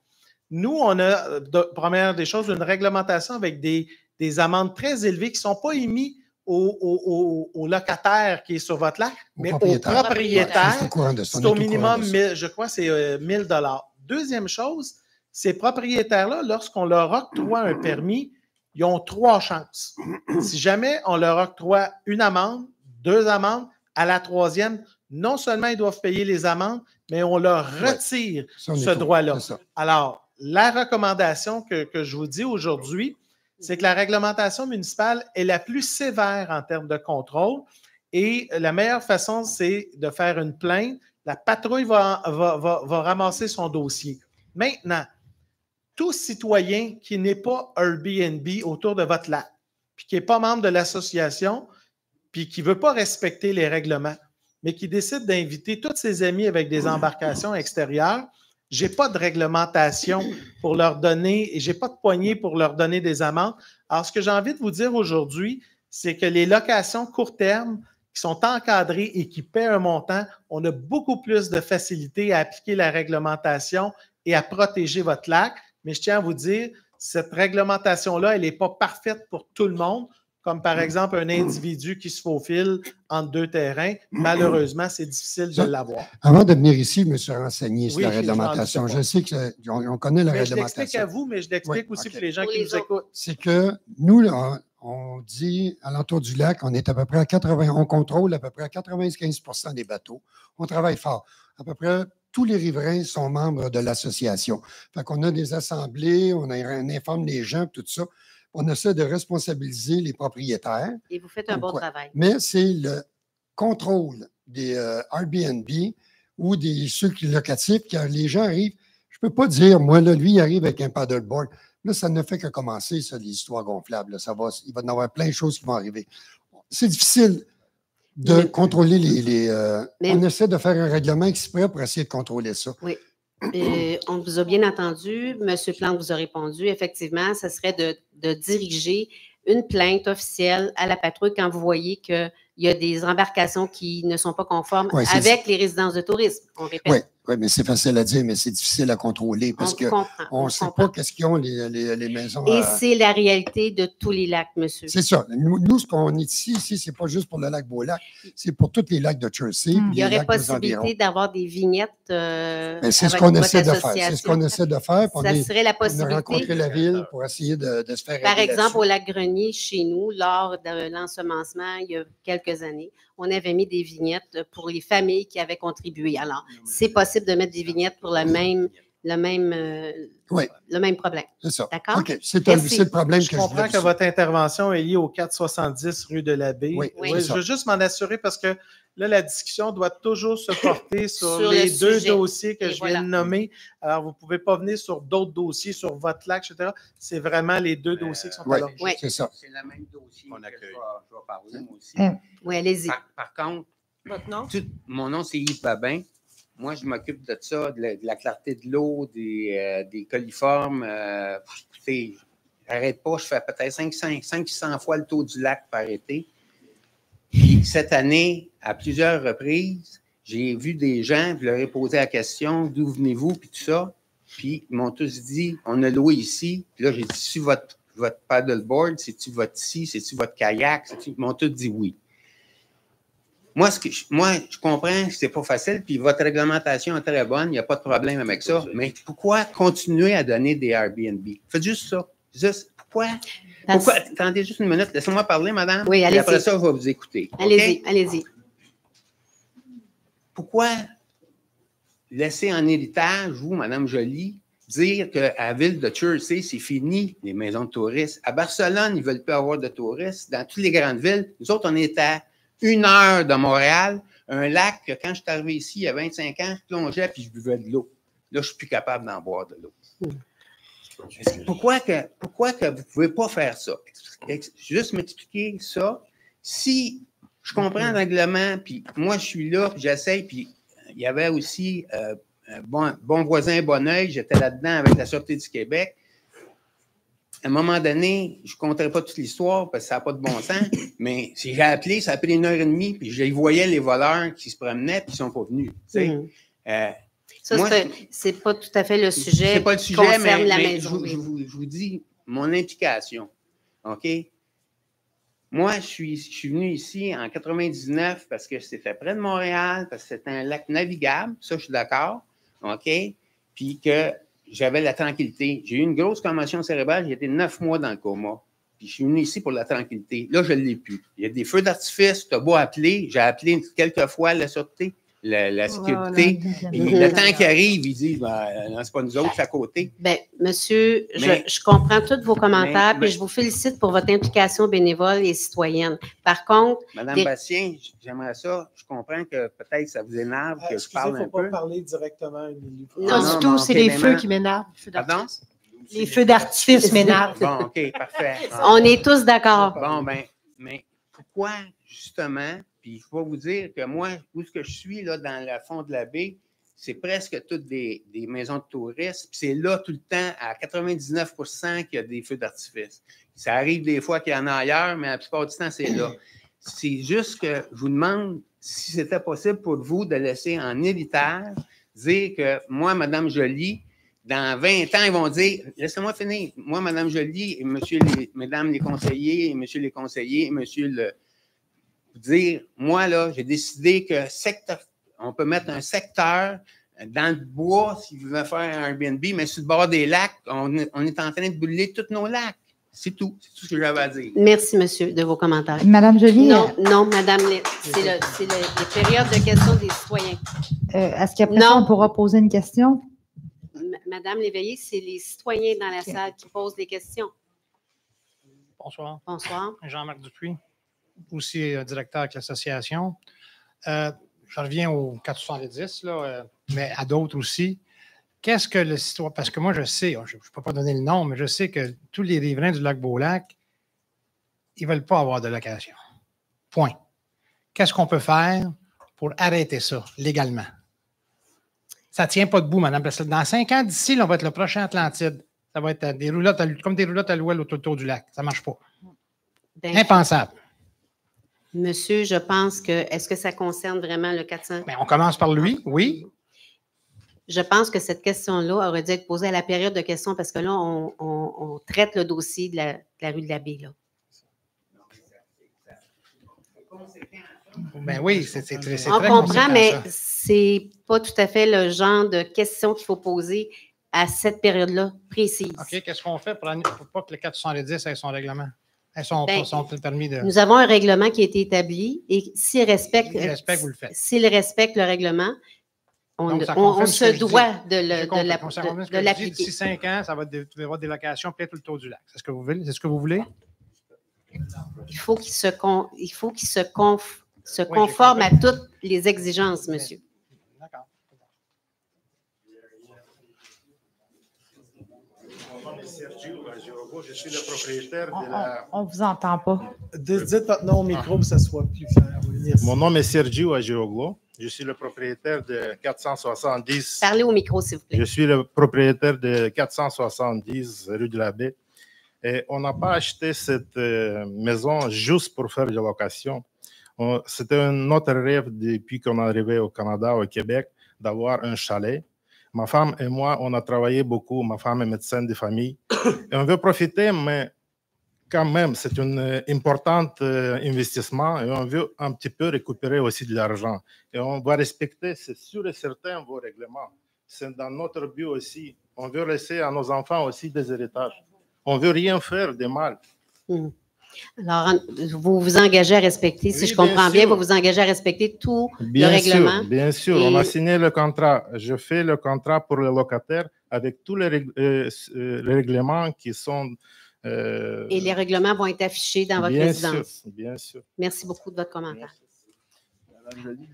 Nous, on a, première des choses, une réglementation avec des amendes très élevées qui ne sont pas émises au locataire qui est sur votre lac, mais au propriétaire. C'est au minimum, je crois, c'est 1 000 $. Deuxième chose, ces propriétaires-là, lorsqu'on leur octroie un permis, ils ont 3 chances. Si jamais on leur octroie une amende, 2 amendes, à la 3e, non seulement ils doivent payer les amendes, mais on leur retire ce droit-là. Alors, la recommandation que je vous dis aujourd'hui, c'est que la réglementation municipale est la plus sévère en termes de contrôle et la meilleure façon, c'est de faire une plainte. La patrouille va ramasser son dossier. Maintenant, tout citoyen qui n'est pas Airbnb autour de votre lac, puis qui n'est pas membre de l'association, puis qui ne veut pas respecter les règlements, mais qui décide d'inviter tous ses amis avec des embarcations extérieures, je n'ai pas de réglementation pour leur donner, et je n'ai pas de poignée pour leur donner des amendes. Alors, ce que j'ai envie de vous dire aujourd'hui, c'est que les locations court terme qui sont encadrées et qui paient un montant, on a beaucoup plus de facilité à appliquer la réglementation et à protéger votre lac. Mais je tiens à vous dire, cette réglementation-là, elle n'est pas parfaite pour tout le monde. Comme par exemple un individu qui se faufile entre 2 terrains. Malheureusement, c'est difficile de l'avoir. Avant de venir ici, je me suis renseigné sur la réglementation. Je sais qu'on connaît la réglementation. Je l'explique à vous, mais je l'explique aussi pour les gens qui nous écoutent. C'est que nous, là, on dit, à l'entour du lac, on est à peu près à 80, on contrôle à peu près à 95% des bateaux. On travaille fort. À peu près tous les riverains sont membres de l'association. Fait qu'on a des assemblées, on informe les gens, tout ça. On essaie de responsabiliser les propriétaires. Et vous faites un bon travail. Mais c'est le contrôle des Airbnb ou des ceux locatifs, car les gens arrivent. Je ne peux pas dire, moi, là, lui, il arrive avec un paddleboard. Là, ça ne fait que commencer, ça, l'histoire gonflable. Il va y en avoir plein de choses qui vont arriver. C'est difficile de contrôler on essaie de faire un règlement exprès pour essayer de contrôler ça. Oui. On vous a bien entendu. M. Plante vous a répondu. Effectivement, ce serait de diriger une plainte officielle à la patrouille quand vous voyez qu'il y a des embarcations qui ne sont pas conformes avec les résidences de tourisme. On répète. Oui, mais c'est facile à dire, mais c'est difficile à contrôler parce qu'on ne sait pas qu'est-ce qu'ils ont les maisons. Et c'est la réalité de tous les lacs, monsieur. C'est ça. Nous, ce qu'on est ici, ce n'est pas juste pour le lac Beaulac, c'est pour tous les lacs de Jersey. Il y aurait possibilité d'avoir des vignettes. C'est ce qu'on essaie de faire. C'est ce qu'on essaie de faire. Ça serait la possibilité. On a rencontré la ville pour essayer de se faire aider. Par exemple, au lac Grenier, chez nous, lors de l'ensemencement, il y a quelques années, on avait mis des vignettes pour les familles qui avaient contribué. Alors, c'est possible de mettre des vignettes pour le même problème. C'est ça. D'accord? OK. C'est le problème que je comprends que votre intervention est liée au 470 rue de la Baie. Oui, je veux juste m'en assurer parce que là, la discussion doit toujours se porter sur les deux dossiers que je viens de nommer. Alors, vous ne pouvez pas venir sur d'autres dossiers, sur votre lac, etc. C'est vraiment les 2 dossiers qui sont à l'ordre. Oui, c'est ça. C'est le même dossier que je vais parler, moi aussi. Oui, allez-y. Par contre, votre nom? Mon nom, c'est Yves Babin. Moi, je m'occupe de ça, de la clarté de l'eau, des coliformes. Écoutez, j'arrête pas, je fais peut-être 500-600 fois le tour du lac par été. Puis cette année, à plusieurs reprises, j'ai vu des gens, je leur ai posé la question, d'où venez-vous, puis tout ça. Puis ils m'ont tous dit, on a loué ici. Puis là, j'ai dit, c'est-tu votre paddleboard, c'est-tu votre scie, c'est-tu votre kayak? Ils m'ont tous dit oui. Moi, je comprends que c'est pas facile, puis votre réglementation est très bonne, il n'y a pas de problème avec ça, mais pourquoi continuer à donner des Airbnb? Faites juste ça. Pourquoi? Attendez juste une minute, laissez-moi parler, madame. Oui, allez-y. Après ça, je vais vous écouter. Allez-y, allez-y. Pourquoi laisser en héritage, vous, madame Joly, dire qu'à la ville de Jersey, c'est fini, les maisons de touristes. À Barcelone, ils ne veulent plus avoir de touristes. Dans toutes les grandes villes, nous autres, on est à 1 heure de Montréal, un lac que quand je suis arrivé ici, il y a 25 ans, je plongeais puis je buvais de l'eau. Là, je ne suis plus capable d'en boire de l'eau. Pourquoi que vous ne pouvez pas faire ça? Juste m'expliquer ça. Si Je comprends le règlement, puis moi, je suis là, puis j'essaye, puis il y avait aussi bon voisin, bon oeil, j'étais là-dedans avec la Sûreté du Québec. À un moment donné, je ne compterai pas toute l'histoire parce que ça n'a pas de bon sens, mais si j'ai appelé, ça a pris 1h30, puis je voyais les voleurs qui se promenaient, puis ils ne sont pas venus. Ça, c'est pas tout à fait le sujet. C'est pas le qui sujet, concerne la mais maison. je vous dis mon implication. OK? Moi, je suis venu ici en 99 parce que c'était près de Montréal, parce que c'était un lac navigable. Ça, je suis d'accord. OK? Puis que j'avais la tranquillité. J'ai eu une grosse commotion cérébrale. J'ai été 9 mois dans le coma. Puis je suis venu ici pour la tranquillité. Là, je ne l'ai plus. Il y a des feux d'artifice. Tu as beau appeler. J'ai appelé quelques fois la sûreté, la sécurité. Puis le temps qui arrive, ils disent non, c'est pas nous autres, c'est à côté. Bien, monsieur, je comprends tous vos commentaires, puis je vous félicite pour votre implication bénévole et citoyenne. Par contre. Madame Bastien, j'aimerais ça. Je comprends que peut-être ça vous énerve que je parle un peu. Il ne faut pas parler directement à une élue. Non, du tout, c'est les feux qui m'énervent. Pardon? Les feux d'artifice m'énervent. Bon, OK, parfait. On est tous d'accord. Bon, ben, mais pourquoi, justement, puis il faut vous dire que moi, où est-ce que je suis, là, dans le fond de la baie, c'est presque toutes des maisons de touristes, puis c'est là tout le temps, à 99% qu'il y a des feux d'artifice. Ça arrive des fois qu'il y en a ailleurs, mais la plupart du temps, c'est là. C'est juste que je vous demande si c'était possible pour vous de laisser en héritage dire que moi, Mme Joly, dans 20 ans, ils vont dire, laissez-moi finir, moi, Mme Joly, et mesdames les conseillers, et monsieur les conseillers, et monsieur le... dire, moi, là, j'ai décidé que on peut mettre un secteur dans le bois s'il veut faire un Airbnb, mais sur le bord des lacs, on est en train de brûler tous nos lacs. C'est tout. C'est tout ce que j'avais à dire. Merci, monsieur, de vos commentaires. Madame Joly? Non, madame, c'est les périodes de questions des citoyens. Est-ce qu'après ça, on pourra poser une question? Madame Léveillé, c'est les citoyens dans la salle qui posent des questions. Bonsoir. Bonsoir. Jean-Marc Dupuis, aussi directeur avec l'association. Je reviens au 470, là, mais à d'autres aussi. Qu'est-ce que le citoyen... Parce que moi, je sais, je ne peux pas donner le nom, mais je sais que tous les riverains du lac Beaulac, ils ne veulent pas avoir de location. Point. Qu'est-ce qu'on peut faire pour arrêter ça légalement? Ça ne tient pas debout, Mme Plessel. Dans 5 ans, d'ici, on va être le prochain Atlantide. Ça va être des roulottes comme des roulottes à louer autour du lac. Ça ne marche pas. Impensable. Monsieur, je pense que, est-ce que ça concerne vraiment le 400? Bien, on commence par lui, oui. Je pense que cette question-là aurait dû être posée à la période de questions parce que là, on traite le dossier de la rue de la Baie, là. Ben oui, c'est très on comprend, mais ça. c'est pas tout à fait le genre de questions qu'il faut poser à cette période-là précise. OK, qu'est-ce qu'on fait pour pas que le 470 ait son règlement? Ait son permis de... Nous avons un règlement qui a été établi et s'il respecte, vous le faites. S'il respecte le règlement, on se doit de l'appliquer. D'ici 5 ans, ça va avoir des locations peut-être autour du lac. C'est ce que vous voulez? C'est ce que vous voulez? Il faut qu'il se conforme à toutes les exigences, monsieur. D'accord. Je suis le propriétaire de la... On ne vous entend pas. Dites votre nom au micro, que ça soit plus clair. Merci. Mon nom est Sergio Agirogo. Je suis le propriétaire de 470. Parlez au micro, s'il vous plaît. Je suis le propriétaire de 470 rue de la Baie. Et on n'a pas acheté cette maison juste pour faire de la location. C'était notre rêve depuis qu'on est arrivé au Canada, au Québec, d'avoir un chalet. Ma femme et moi, on a travaillé beaucoup. Ma femme est médecin de famille. Et on veut profiter, mais quand même, c'est un important investissement et on veut un petit peu récupérer aussi de l'argent. Et on va respecter, c'est sûr et certain, vos règlements. C'est dans notre but aussi. On veut laisser à nos enfants aussi des héritages. On ne veut rien faire de mal. Alors, vous vous engagez à respecter, si je comprends bien, vous vous engagez à respecter tout le règlement. Bien sûr, on a signé le contrat. Je fais le contrat pour le locataire avec tous les règlements qui sont... Et les règlements vont être affichés dans votre résidence. Bien sûr. Merci beaucoup de votre commentaire. Madame Joly,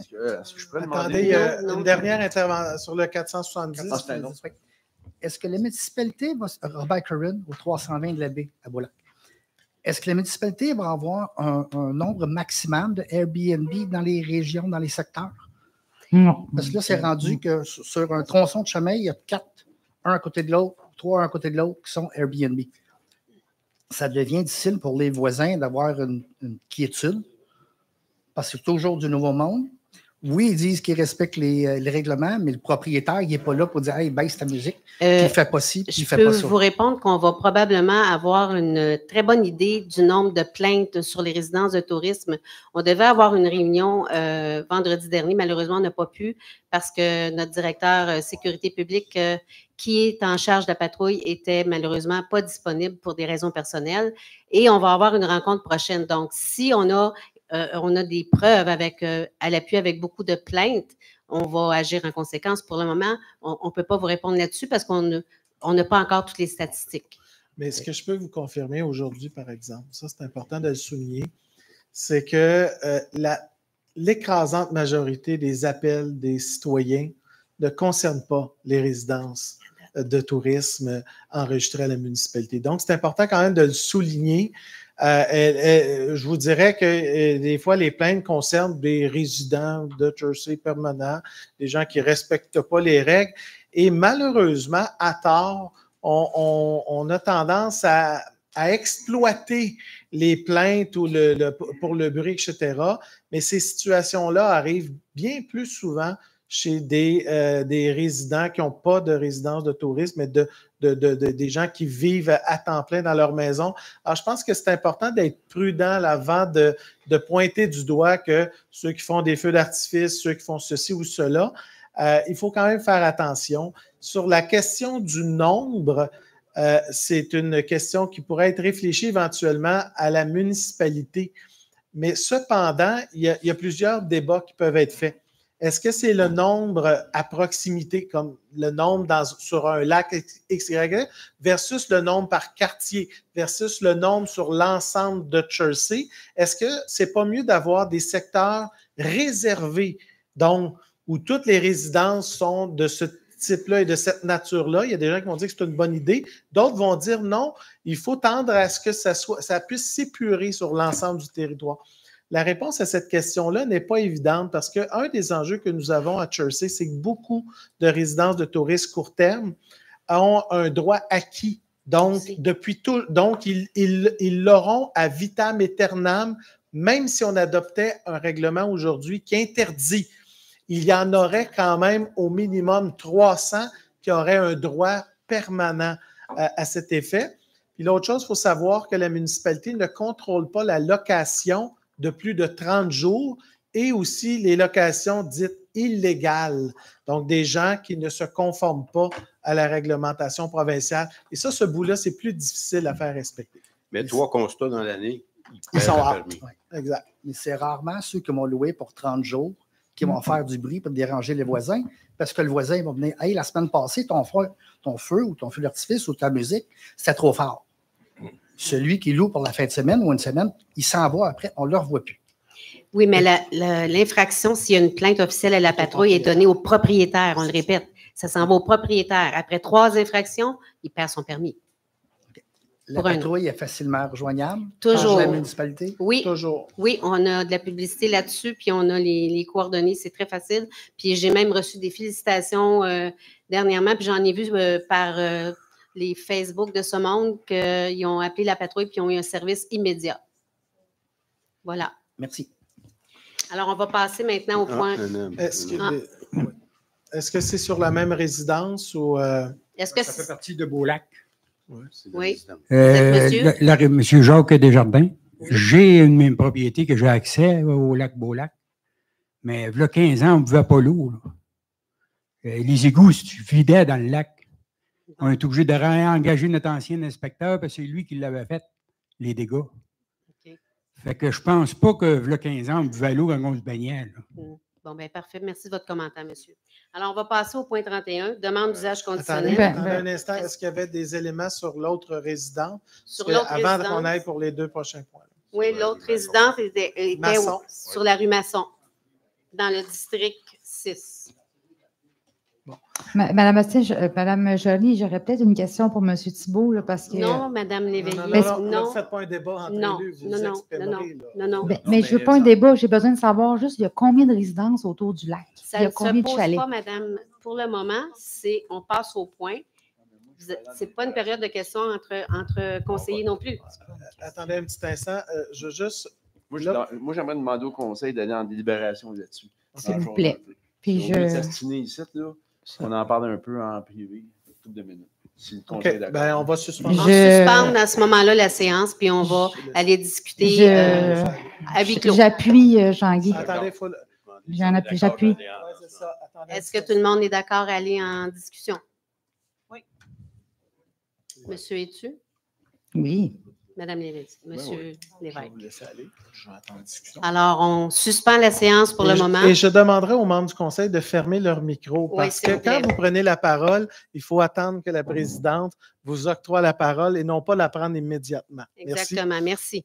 est-ce que je peux demander... Attendez, il y a une dernière intervention sur le 470. Est-ce que la municipalité, Robert Curran, au 320 de la Baie, à Beaulac, est-ce que la municipalité va avoir un nombre maximum de Airbnb dans les régions, dans les secteurs? Non. Parce que là, c'est rendu que sur un tronçon de chemin, il y a 4, un à côté de l'autre, 3 un à côté de l'autre, qui sont Airbnb. Ça devient difficile pour les voisins d'avoir une quiétude, parce que c'est toujours du nouveau monde. Oui, ils disent qu'ils respectent les règlements, mais le propriétaire, il n'est pas là pour dire « Hey, baisse ta musique, puis il ne fait pas ci, puis il ne fait pas ça. » Je peux vous répondre qu'on va probablement avoir une très bonne idée du nombre de plaintes sur les résidences de tourisme. On devait avoir une réunion vendredi dernier. Malheureusement, on n'a pas pu parce que notre directeur sécurité publique qui est en charge de la patrouille était malheureusement pas disponible pour des raisons personnelles. Et on va avoir une rencontre prochaine. Donc, si on a des preuves à l'appui avec beaucoup de plaintes, on va agir en conséquence. Pour le moment, on ne peut pas vous répondre là-dessus parce qu'on n'a pas encore toutes les statistiques. Mais ce que je peux vous confirmer aujourd'hui, par exemple, ça c'est important de le souligner, c'est que l'écrasante majorité des appels des citoyens ne concernent pas les résidences de tourisme enregistrées à la municipalité. Donc, c'est important quand même de le souligner. Je vous dirais que des fois, les plaintes concernent des résidents de Jersey permanents, des gens qui ne respectent pas les règles. Et malheureusement, à tort, on a tendance à exploiter les plaintes ou pour le bruit, etc. Mais ces situations-là arrivent bien plus souvent chez des résidents qui n'ont pas de résidence de tourisme, mais des gens qui vivent à temps plein dans leur maison. Alors, je pense que c'est important d'être prudent avant de pointer du doigt que ceux qui font des feux d'artifice, ceux qui font ceci ou cela, il faut quand même faire attention. Sur la question du nombre, c'est une question qui pourrait être réfléchie éventuellement à la municipalité. Mais cependant, il y a plusieurs débats qui peuvent être faits. Est-ce que c'est le nombre à proximité, comme le nombre sur un lac XY, versus le nombre par quartier, versus le nombre sur l'ensemble de Jersey? Est-ce que c'est pas mieux d'avoir des secteurs réservés, donc où toutes les résidences sont de ce type-là et de cette nature-là? Il y a des gens qui vont dire que c'est une bonne idée. D'autres vont dire non, il faut tendre à ce que ça puisse s'épurer sur l'ensemble du territoire. La réponse à cette question-là n'est pas évidente parce qu'un des enjeux que nous avons à Jersey, c'est que beaucoup de résidences de touristes court terme ont un droit acquis. Donc, ils l'auront à vitam aeternam, même si on adoptait un règlement aujourd'hui qui interdit. Il y en aurait quand même au minimum 300 qui auraient un droit permanent à cet effet. Puis l'autre chose, il faut savoir que la municipalité ne contrôle pas la location de plus de 30 jours et aussi les locations dites illégales, donc des gens qui ne se conforment pas à la réglementation provinciale. Et ça, ce bout-là, c'est plus difficile à faire respecter. Mais 3 constats dans l'année, ils sont out. Exact. Mais c'est rarement ceux qui m'ont loué pour 30 jours qui vont faire du bruit pour déranger les voisins, parce que le voisin va venir « Hey, la semaine passée, ton feu ou ton feu d'artifice ou ta musique, c'était trop fort. » Celui qui loue pour la fin de semaine ou une semaine, il s'en va après, on ne le revoit plus. Oui, mais l'infraction, s'il y a une plainte officielle à la patrouille, est donnée au propriétaire, on le répète. Ça s'en va au propriétaire. Après 3 infractions, il perd son permis. La patrouille est facilement rejoignable? Toujours. Par la municipalité? Oui. Toujours. Oui, on a de la publicité là-dessus, puis on a les coordonnées, c'est très facile. Puis j'ai même reçu des félicitations dernièrement, puis j'en ai vu par les Facebook de ce monde qu'ils ont appelé la patrouille puis ils ont eu un service immédiat. Voilà. Merci. Alors, on va passer maintenant au point. Est-ce que c'est sur la même résidence ou. Est-ce que ça fait partie de Beaulac? Oui. Monsieur Jacques Desjardins. Oui. J'ai une même propriété que j'ai accès au lac Beaulac. Mais il y a 15 ans, on ne buvait pas l'eau. Les égouts se vidaient dans le lac. On est obligé de réengager notre ancien inspecteur parce que c'est lui qui l'avait fait, les dégâts. Okay. Fait que je pense pas que, il y a 15 ans, on buvait l'eau quand on se baignait. Là. Bon, bien, parfait. Merci de votre commentaire, monsieur. Alors, on va passer au point 31, demande d'usage conditionnel. Attendez un instant. Est-ce qu'il y avait des éléments sur l'autre résidence? Avant qu'on aille pour les 2 prochains points. Là. Oui, l'autre résidence était sur la rue Masson, dans le district 6. Madame Bastien, Madame Joly, j'aurais peut-être une question pour M. Thibault, là, parce que. Non, Madame Léveillé, Ne faites pas un débat entre non, élus, vous non, non, exprimerez. non, non. Mais je ne veux pas un débat, j'ai besoin de savoir juste, il y a combien de résidences autour du lac? Ça Il y a ne combien se de pose chalets? pas, Madame. Pour le moment, on passe au point. Ce n'est pas une période de questions entre conseillers non plus. Attendez un petit instant. Je veux juste. Moi, j'aimerais demander au conseil d'aller en délibération là-dessus. S'il vous plaît. Puis Si on veut s'astiner ici, là, on en parle un peu en privé, toutes 2 minutes. Si le conseil est OK, d'accord. ben, on va suspendre. On suspend à ce moment-là la séance, puis on va aller discuter à huis clos. J'appuie Jean-Guy. Attendez, il faut. J'appuie. Est-ce que tout le monde est d'accord à aller en discussion? Oui. Monsieur es-tu? Oui. Madame Lévesque, Monsieur Lévesque. Je vais vous laisser aller. Je vais attendre discussion. Alors, on suspend la séance pour le moment. Et je demanderai aux membres du conseil de fermer leur micro parce que quand vous prenez la parole, il faut attendre que la présidente vous octroie la parole et non pas la prendre immédiatement. Exactement. Merci.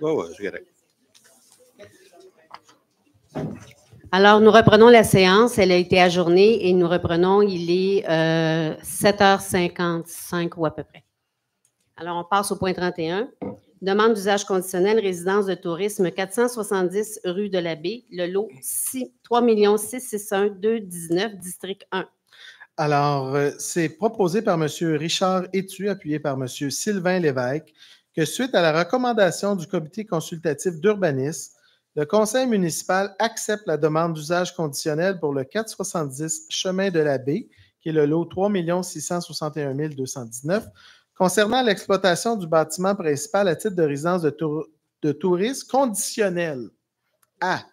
Oui, c'est correct. Alors, nous reprenons la séance. Elle a été ajournée et nous reprenons. Il est 7h55 ou à peu près. Alors, on passe au point 31. Demande d'usage conditionnel, résidence de tourisme, 470 rue de la Baie, le lot 3 661 219, district 1. Alors, c'est proposé par M. Richard Etu, appuyé par M. Sylvain Lévesque, que suite à la recommandation du comité consultatif d'urbanisme, le conseil municipal accepte la demande d'usage conditionnel pour le 470 chemin de la Baie, qui est le lot 3 661 219, concernant l'exploitation du bâtiment principal à titre de résidence de tourisme conditionnel à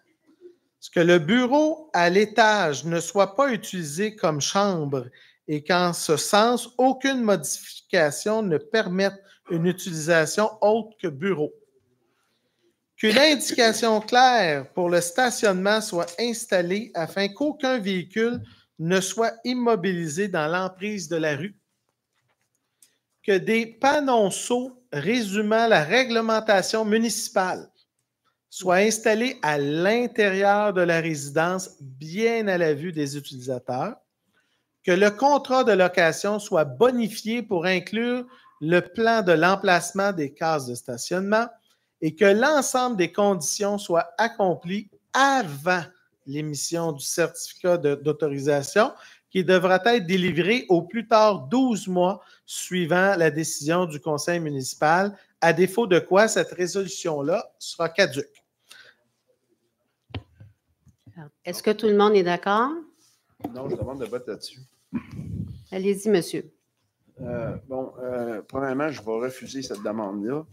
ce que le bureau à l'étage ne soit pas utilisé comme chambre et qu'en ce sens, aucune modification ne permette une utilisation autre que bureau. Qu'une indication claire pour le stationnement soit installée afin qu'aucun véhicule ne soit immobilisé dans l'emprise de la rue. Que des panonceaux résumant la réglementation municipale soient installés à l'intérieur de la résidence, bien à la vue des utilisateurs. Que le contrat de location soit bonifié pour inclure le plan de l'emplacement des cases de stationnement et que l'ensemble des conditions soient accomplies avant l'émission du certificat d'autorisation qui devra être délivré au plus tard 12 mois suivant la décision du conseil municipal, à défaut de quoi cette résolution-là sera caduque. Est-ce que tout le monde est d'accord? Non, je demande de vote là-dessus. Allez-y, monsieur. Premièrement, je vais refuser cette demande-là.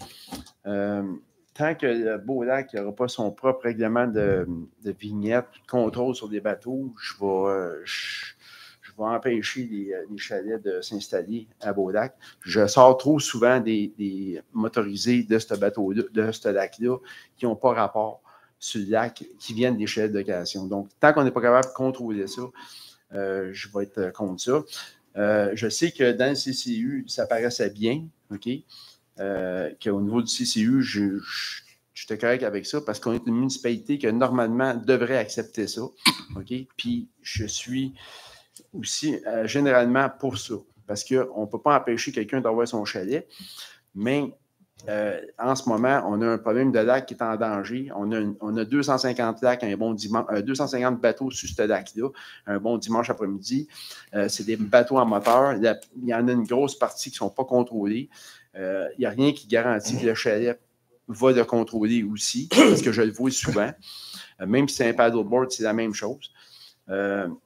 Tant que le Beau-Lac n'aura pas son propre règlement de vignette, de contrôle sur des bateaux, je vais empêcher les chalets de s'installer à Beau-Lac. Je sors trop souvent des motorisés de ce bateau-là, de ce lac-là, qui n'ont pas rapport sur le lac, qui viennent des chalets de location. Donc, tant qu'on n'est pas capable de contrôler ça, je vais être contre ça. Je sais que dans le CCU, ça paraissait bien, OK? Qu'au niveau du CCU, j'étais correct avec ça parce qu'on est une municipalité qui, normalement, devrait accepter ça, OK? Puis, je suis aussi généralement pour ça parce qu'on ne peut pas empêcher quelqu'un d'avoir son chalet, mais en ce moment, on a un problème de lac qui est en danger. On a 250 lacs, 250 bateaux sur ce lac-là, un bon dimanche après-midi. C'est des bateaux en moteur. Il y en a une grosse partie qui ne sont pas contrôlés. Il n'y a rien qui garantit que le chalet va le contrôler aussi, parce que je le vois souvent. Même si c'est un paddleboard, c'est la même chose. On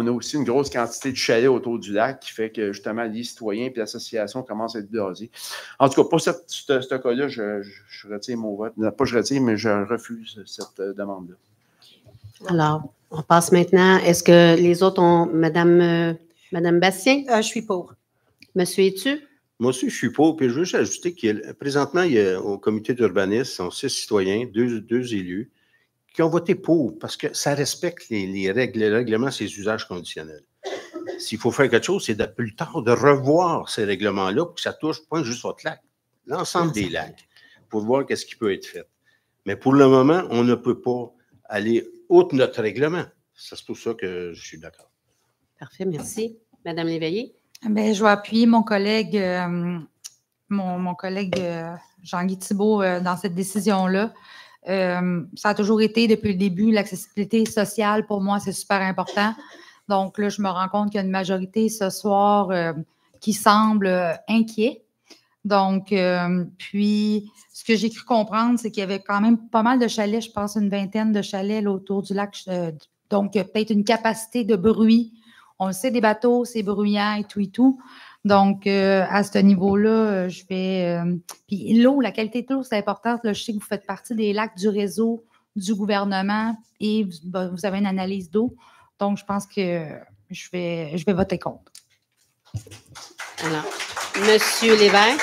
a aussi une grosse quantité de chalets autour du lac qui fait que, justement, les citoyens et l'association commencent à être blasés. En tout cas, pour ce cas-là, je retire mon vote. Pas je retire, mais je refuse cette demande-là. Alors, on passe maintenant. Est-ce que les autres ont... Madame Bastien? Je suis pour. Monsieur Etu? Moi aussi, je suis pour. Puis je veux juste ajouter que présentement, au comité d'urbanisme, on 6 citoyens, deux élus, qui ont voté pour, parce que ça respecte les règles, les règlements, ces usages conditionnels. S'il faut faire quelque chose, c'est de plus tard de revoir ces règlements-là pour que ça touche pas juste votre lac, l'ensemble des lacs, pour voir qu'est-ce qui peut être fait. Mais pour le moment, on ne peut pas aller outre notre règlement. C'est pour ça que je suis d'accord. Parfait, merci. Madame Léveillé? Bien, je vais appuyer mon collègue, mon collègue Jean-Guy Thibault dans cette décision-là. Ça a toujours été, depuis le début, l'accessibilité sociale, pour moi, c'est super important. Donc là, je me rends compte qu'il y a une majorité ce soir qui semble inquiet. Donc, puis, ce que j'ai cru comprendre, c'est qu'il y avait quand même pas mal de chalets, je pense une vingtaine de chalets là, autour du lac. Donc, peut-être une capacité de bruit. On le sait, des bateaux, c'est bruyant et tout et tout. Donc, à ce niveau-là, je vais... puis l'eau, la qualité de l'eau, c'est important. Là, je sais que vous faites partie des lacs du réseau du gouvernement et vous avez une analyse d'eau. Donc, je pense que je vais voter contre. Alors, Monsieur Lévesque?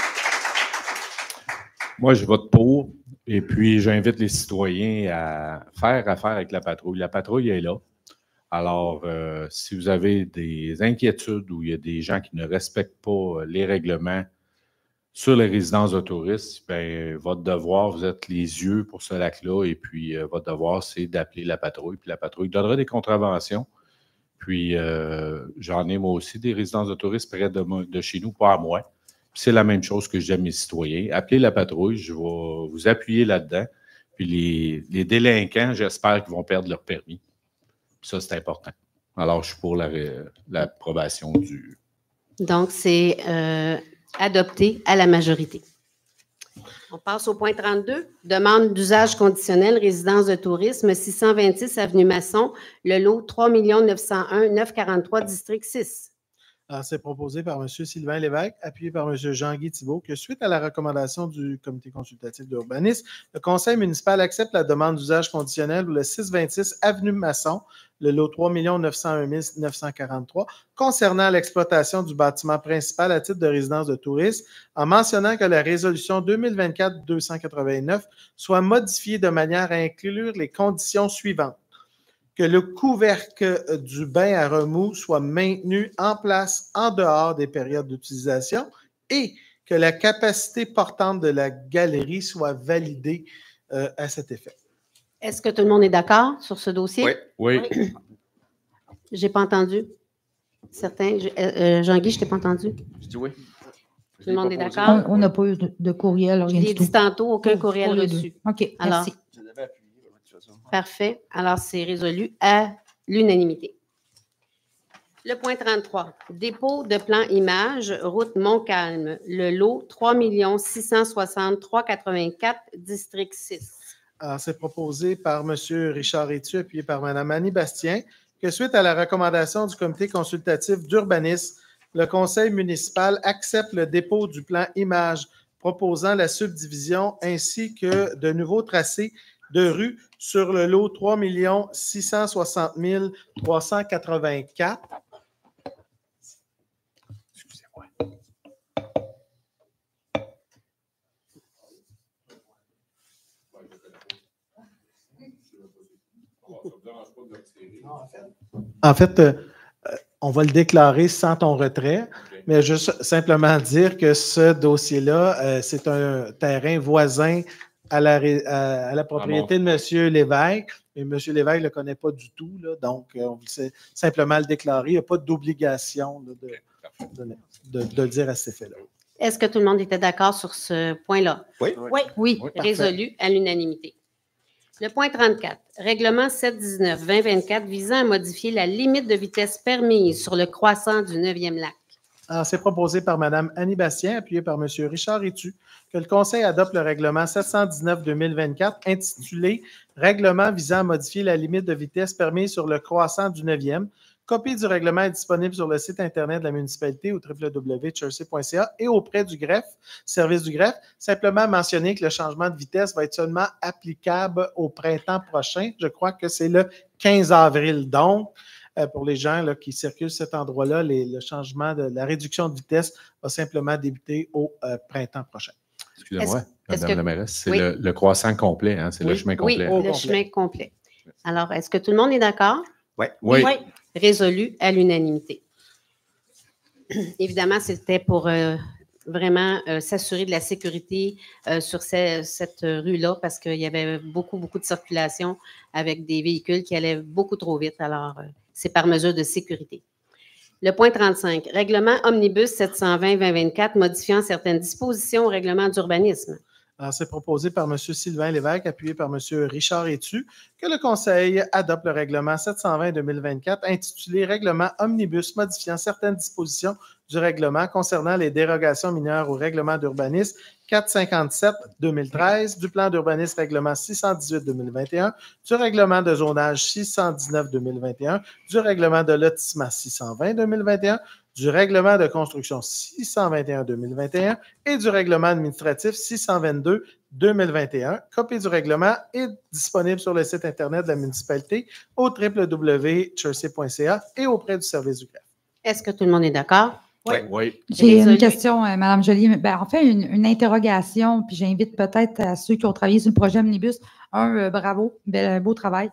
Moi, je vote pour. Et puis, j'invite les citoyens à faire affaire avec la patrouille. La patrouille est là. Alors, si vous avez des inquiétudes ou il y a des gens qui ne respectent pas les règlements sur les résidences de touristes, bien, votre devoir, vous êtes les yeux pour ce lac-là. Et puis, votre devoir, c'est d'appeler la patrouille. Puis, la patrouille donnera des contraventions. Puis, j'en ai moi aussi des résidences de touristes près de chez nous, pas à moi. C'est la même chose que je dis à mes citoyens. Appelez la patrouille, je vais vous appuyer là-dedans. Puis les délinquants, j'espère qu'ils vont perdre leur permis. Puis ça, c'est important. Alors, je suis pour l'approbation du... Donc, c'est adopté à la majorité. On passe au point 32. Demande d'usage conditionnel, résidence de tourisme, 626 Avenue Masson, le lot 3 901 943, district 6. C'est proposé par M. Sylvain Lévesque, appuyé par M. Jean-Guy Thibault, que suite à la recommandation du Comité consultatif d'urbanisme, le Conseil municipal accepte la demande d'usage conditionnel pour le 626 Avenue Masson, le lot 3 901 943, concernant l'exploitation du bâtiment principal à titre de résidence de tourisme, en mentionnant que la résolution 2024-289 soit modifiée de manière à inclure les conditions suivantes. Que le couvercle du bain à remous soit maintenu en place en dehors des périodes d'utilisation et que la capacité portante de la galerie soit validée à cet effet. Est-ce que tout le monde est d'accord sur ce dossier? Oui. Je n'ai pas entendu. Certains. Jean-Guy, je ne t'ai pas entendu. Je dis oui. Tout le monde est d'accord? On n'a pas eu de courriel. Je l'ai dit tantôt, aucun courriel reçu. OK, alors, merci. Parfait. Alors, c'est résolu à l'unanimité. Le point 33. Dépôt de plan image, route Montcalm, le lot 3 660 384, district 6. C'est proposé par M. Richard Étu, appuyé par Mme Annie Bastien, que suite à la recommandation du Comité consultatif d'urbanisme, le Conseil municipal accepte le dépôt du plan image proposant la subdivision ainsi que de nouveaux tracés de rue sur le lot 3 660 384. Excusez-moi. En fait, on va le déclarer sans ton retrait, mais juste simplement dire que ce dossier-là, c'est un terrain voisin à la propriété de M. Lévesque. Et M. Lévesque ne le connaît pas du tout, là, donc on va simplement le déclarer. Il n'y a pas d'obligation de le dire à cet effet-là. Est-ce que tout le monde était d'accord sur ce point-là? Oui. Oui. Résolu à l'unanimité. Le point 34. Règlement 719-2024 visant à modifier la limite de vitesse permise sur le croissant du 9e lac. C'est proposé par Mme Annie Bastien, appuyé par M. Richard Étu, que le Conseil adopte le règlement 719-2024 intitulé « Règlement visant à modifier la limite de vitesse permise sur le croissant du 9e ». Copie du règlement est disponible sur le site Internet de la municipalité au www.chersey.ca et auprès du greffe, service du greffe. Simplement mentionner que le changement de vitesse va être seulement applicable au printemps prochain. Je crois que c'est le 15 avril. Donc, pour les gens là, qui circulent cet endroit-là, le changement de la réduction de vitesse va simplement débuter au printemps prochain. Excusez-moi, Mme la mairesse, c'est le croissant complet, hein, c'est le chemin complet. Oui, le chemin complet. Alors, est-ce que tout le monde est d'accord? Oui. Résolu à l'unanimité. Évidemment, c'était pour vraiment s'assurer de la sécurité sur cette rue-là parce qu'il y avait beaucoup de circulation avec des véhicules qui allaient beaucoup trop vite. Alors, c'est par mesure de sécurité. Le point 35, règlement Omnibus 720-2024 modifiant certaines dispositions au règlement d'urbanisme. C'est proposé par M. Sylvain Lévesque, appuyé par M. Richard Étu, que le Conseil adopte le règlement 720-2024 intitulé « Règlement Omnibus modifiant certaines dispositions du règlement concernant les dérogations mineures au règlement d'urbanisme 457-2013, du plan d'urbanisme règlement 618-2021, du règlement de zonage 619-2021, du règlement de lotissement 620-2021, du règlement de construction 621-2021 et du règlement administratif 622-2021. Copie du règlement est disponible sur le site Internet de la municipalité au www.chersey.ca et auprès du service du greffe. Est-ce que tout le monde est d'accord? Oui. Oui. J'ai Résolu. une question, Mme Joly. Ben, en fait, une interrogation, puis j'invite peut-être à ceux qui ont travaillé sur le projet Omnibus. Bravo, beau travail.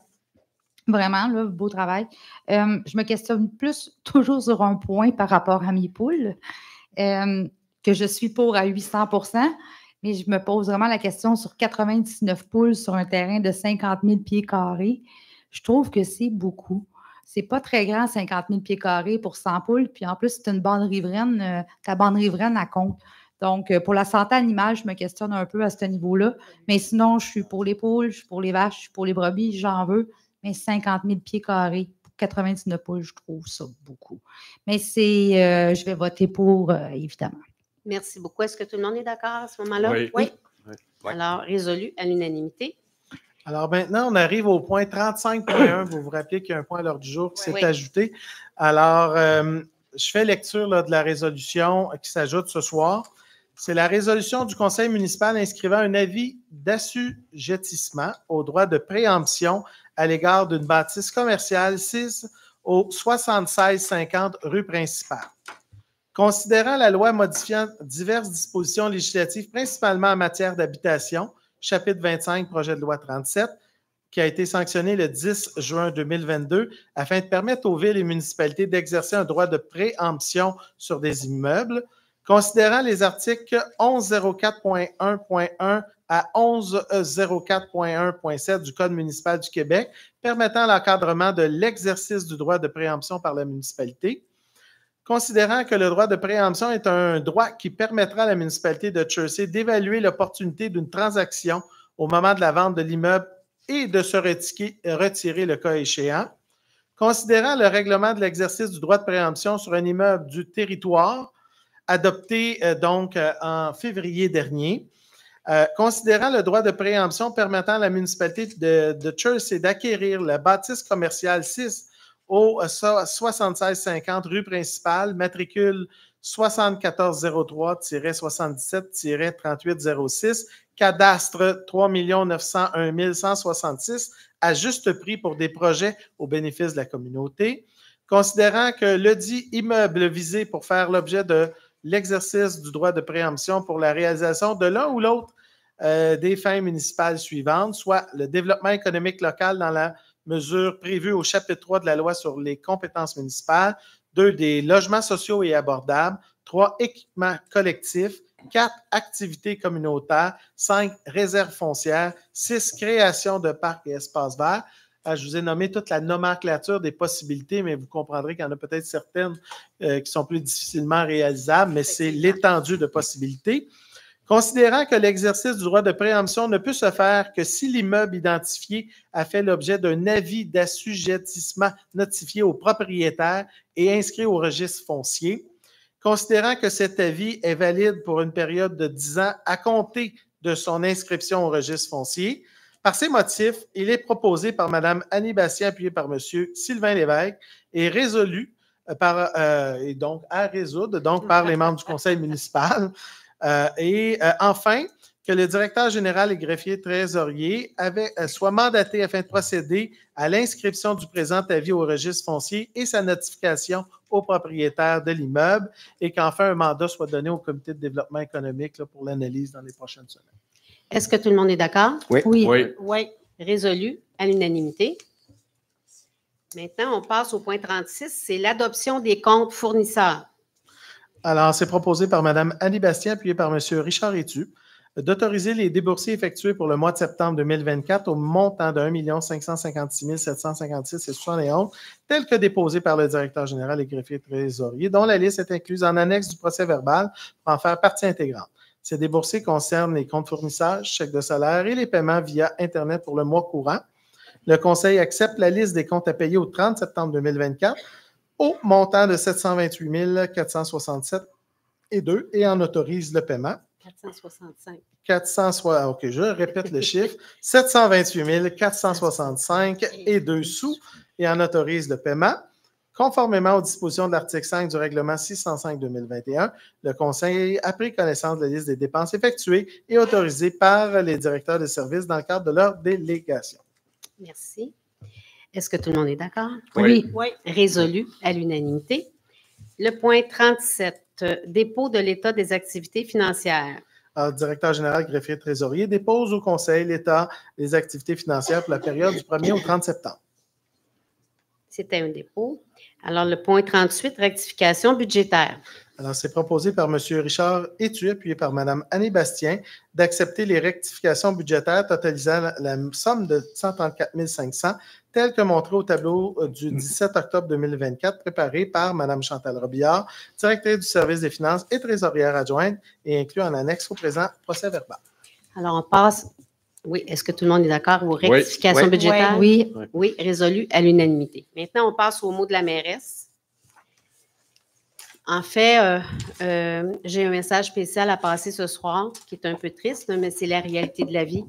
Vraiment, là, beau travail. Je me questionne plus toujours sur un point par rapport à mes poules, que je suis pour à 800 %, mais je me pose vraiment la question sur 99 poules sur un terrain de 50 000 pieds carrés. Je trouve que c'est beaucoup. C'est pas très grand, 50 000 pieds carrés pour 100 poules. Puis en plus, c'est une bande riveraine. Ta bande riveraine, elle compte. Donc, pour la santé animale, je me questionne un peu à ce niveau-là. Mais sinon, je suis pour les poules, je suis pour les vaches, je suis pour les brebis, j'en veux. Mais 50 000 pieds carrés pour 99 poules, je trouve ça beaucoup. Mais je vais voter pour, évidemment. Merci beaucoup. Est-ce que tout le monde est d'accord à ce moment-là? Oui. Oui. Oui. Alors, résolu à l'unanimité. Alors maintenant, on arrive au point 35.1. Vous vous rappelez qu'il y a un point à l'ordre du jour qui s'est Oui. ajouté. Alors, je fais lecture là, de la résolution qui s'ajoute ce soir. C'est la résolution du conseil municipal inscrivant un avis d'assujettissement au droit de préemption à l'égard d'une bâtisse commerciale 6 au 7650 rue principale. Considérant la loi modifiant diverses dispositions législatives, principalement en matière d'habitation, chapitre 25, projet de loi 37, qui a été sanctionné le 10 juin 2022 afin de permettre aux villes et municipalités d'exercer un droit de préemption sur des immeubles, considérant les articles 1104.1.1 à 1104.1.7 du Code municipal du Québec permettant l'encadrement de l'exercice du droit de préemption par la municipalité, considérant que le droit de préemption est un droit qui permettra à la municipalité de Chersey d'évaluer l'opportunité d'une transaction au moment de la vente de l'immeuble et de se retirer le cas échéant, considérant le règlement de l'exercice du droit de préemption sur un immeuble du territoire adopté en février dernier, considérant le droit de préemption permettant à la municipalité de Chersey d'acquérir la bâtisse commerciale 6 au 7650 rue principale, matricule 7403-77-3806, cadastre 3 901 166, à juste prix pour des projets au bénéfice de la communauté, considérant que le dit immeuble visé pour faire l'objet de l'exercice du droit de préemption pour la réalisation de l'un ou l'autre des fins municipales suivantes, soit le développement économique local dans la mesure prévue au chapitre 3 de la loi sur les compétences municipales, 2, des logements sociaux et abordables, 3, équipements collectifs, 4, activités communautaires, 5, réserves foncières, 6, création de parcs et espaces verts. Je vous ai nommé toute la nomenclature des possibilités, mais vous comprendrez qu'il y en a peut-être certaines qui sont plus difficilement réalisables, mais c'est l'étendue de possibilités. Considérant que l'exercice du droit de préemption ne peut se faire que si l'immeuble identifié a fait l'objet d'un avis d'assujettissement notifié au propriétaire et inscrit au registre foncier, considérant que cet avis est valide pour une période de 10 ans à compter de son inscription au registre foncier, par ces motifs, il est proposé par Mme Annie Bastien, appuyé par M. Sylvain Lévesque, et résolu par les membres du conseil municipal. Enfin, que le directeur général et greffier trésorier soit mandaté afin de procéder à l'inscription du présent avis au registre foncier et sa notification au propriétaire de l'immeuble, et qu'enfin un mandat soit donné au comité de développement économique là, pour l'analyse dans les prochaines semaines. Est-ce que tout le monde est d'accord? Oui. Oui. Résolu à l'unanimité. Maintenant, on passe au point 36, c'est l'adoption des comptes fournisseurs. Alors, c'est proposé par Mme Annie Bastien, appuyé par M. Richard Etu, d'autoriser les déboursiers effectués pour le mois de septembre 2024 au montant de 1 556 756,71 tel que déposé par le directeur général et greffier trésorier, dont la liste est incluse en annexe du procès-verbal pour en faire partie intégrante. Ces déboursiers concernent les comptes fournisseurs, chèques de salaire et les paiements via Internet pour le mois courant. Le Conseil accepte la liste des comptes à payer au 30 septembre 2024 au montant de 728 467,2 et en autorise le paiement. 465. OK, je répète le chiffre. 728 465,2 sous et en autorise le paiement. Conformément aux dispositions de l'article 5 du règlement 605-2021, le Conseil a pris connaissance de la liste des dépenses effectuées et autorisées par les directeurs de services dans le cadre de leur délégation. Merci. Est-ce que tout le monde est d'accord? Oui. Résolu à l'unanimité. Le point 37, dépôt de l'état des activités financières. Alors, le directeur général, greffier trésorier, dépose au Conseil l'état des activités financières pour la période du 1er au 30 septembre. C'était un dépôt. Alors, le point 38, rectification budgétaire. Alors, c'est proposé par M. Richard Etu, appuyé par Mme Annie Bastien, d'accepter les rectifications budgétaires totalisant la somme de 134 500, telles que montrées au tableau du 17 octobre 2024, préparé par Mme Chantal Robillard, directrice du service des finances et trésorière adjointe, et inclus en annexe au présent procès-verbal. Alors, on passe. Oui, est-ce que tout le monde est d'accord aux rectifications budgétaires? Oui. Oui, résolu à l'unanimité. Maintenant, on passe au mot de la mairesse. En fait, j'ai un message spécial à passer ce soir, qui est un peu triste, mais c'est la réalité de la vie.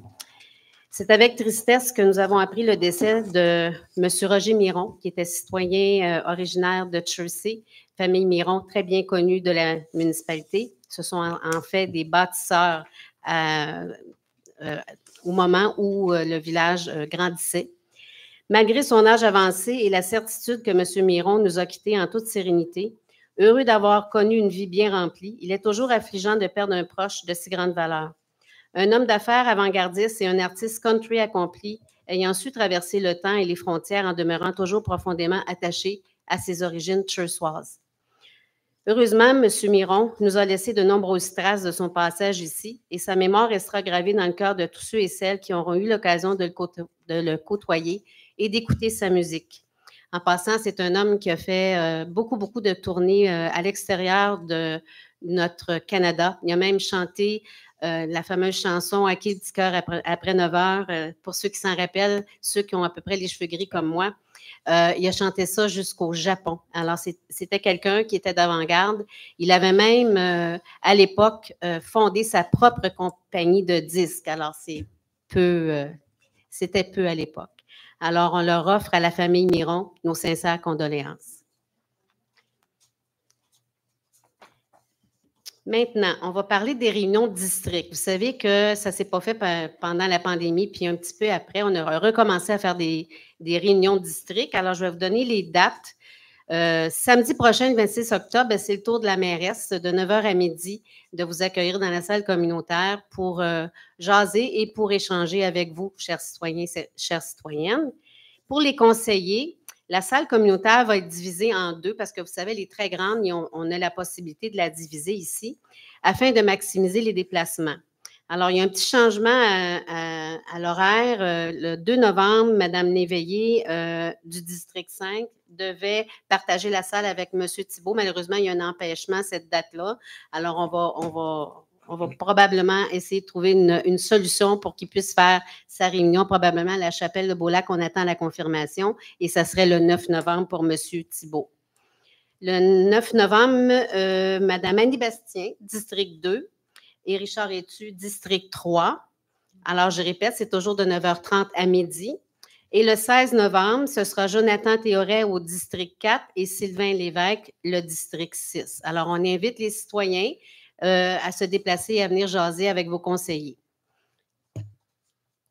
C'est avec tristesse que nous avons appris le décès de M. Roger Miron, qui était citoyen originaire de Chersey, famille Miron, très bien connue de la municipalité. Ce sont en fait des bâtisseurs au moment où le village grandissait. Malgré son âge avancé et la certitude que M. Miron nous a quittés en toute sérénité, heureux d'avoir connu une vie bien remplie, il est toujours affligeant de perdre un proche de si grande valeur. Un homme d'affaires avant-gardiste et un artiste country accompli, ayant su traverser le temps et les frontières en demeurant toujours profondément attaché à ses origines chersoises. Heureusement, M. Miron nous a laissé de nombreuses traces de son passage ici et sa mémoire restera gravée dans le cœur de tous ceux et celles qui auront eu l'occasion de le côtoyer et d'écouter sa musique. En passant, c'est un homme qui a fait beaucoup de tournées à l'extérieur de notre Canada. Il a même chanté la fameuse chanson « À qui le petit cœur après 9 heures ». Pour ceux qui s'en rappellent, ceux qui ont à peu près les cheveux gris comme moi, il a chanté ça jusqu'au Japon. Alors, c'était quelqu'un qui était d'avant-garde. Il avait même, à l'époque, fondé sa propre compagnie de disques. Alors, c'était peu à l'époque. Alors, on leur offre à la famille Miron nos sincères condoléances. Maintenant, on va parler des réunions de district. Vous savez que ça ne s'est pas fait pendant la pandémie, puis un petit peu après, on a recommencé à faire des réunions de district. Alors, je vais vous donner les dates. Samedi prochain, le 26 octobre, c'est le tour de la mairesse de 9h à midi de vous accueillir dans la salle communautaire pour jaser et pour échanger avec vous, chers citoyens, chères citoyennes. Pour les conseillers, la salle communautaire va être divisée en deux parce que vous savez, elle est très grande et on a la possibilité de la diviser ici afin de maximiser les déplacements. Alors, il y a un petit changement à l'horaire. Le 2 novembre, Mme Néveillé du district 5 devait partager la salle avec M. Thibault. Malheureusement, il y a un empêchement cette date-là. Alors, on va probablement essayer de trouver une solution pour qu'il puisse faire sa réunion, probablement à la chapelle de Beaulac. On attend la confirmation et ça serait le 9 novembre pour M. Thibault. Le 9 novembre, Mme Annie Bastien, district 2, et Richard Etu, district 3. Alors, je répète, c'est toujours de 9h30 à midi. Et le 16 novembre, ce sera Jonathan Théoret au district 4 et Sylvain Lévesque, le district 6. Alors, on invite les citoyens à se déplacer et à venir jaser avec vos conseillers.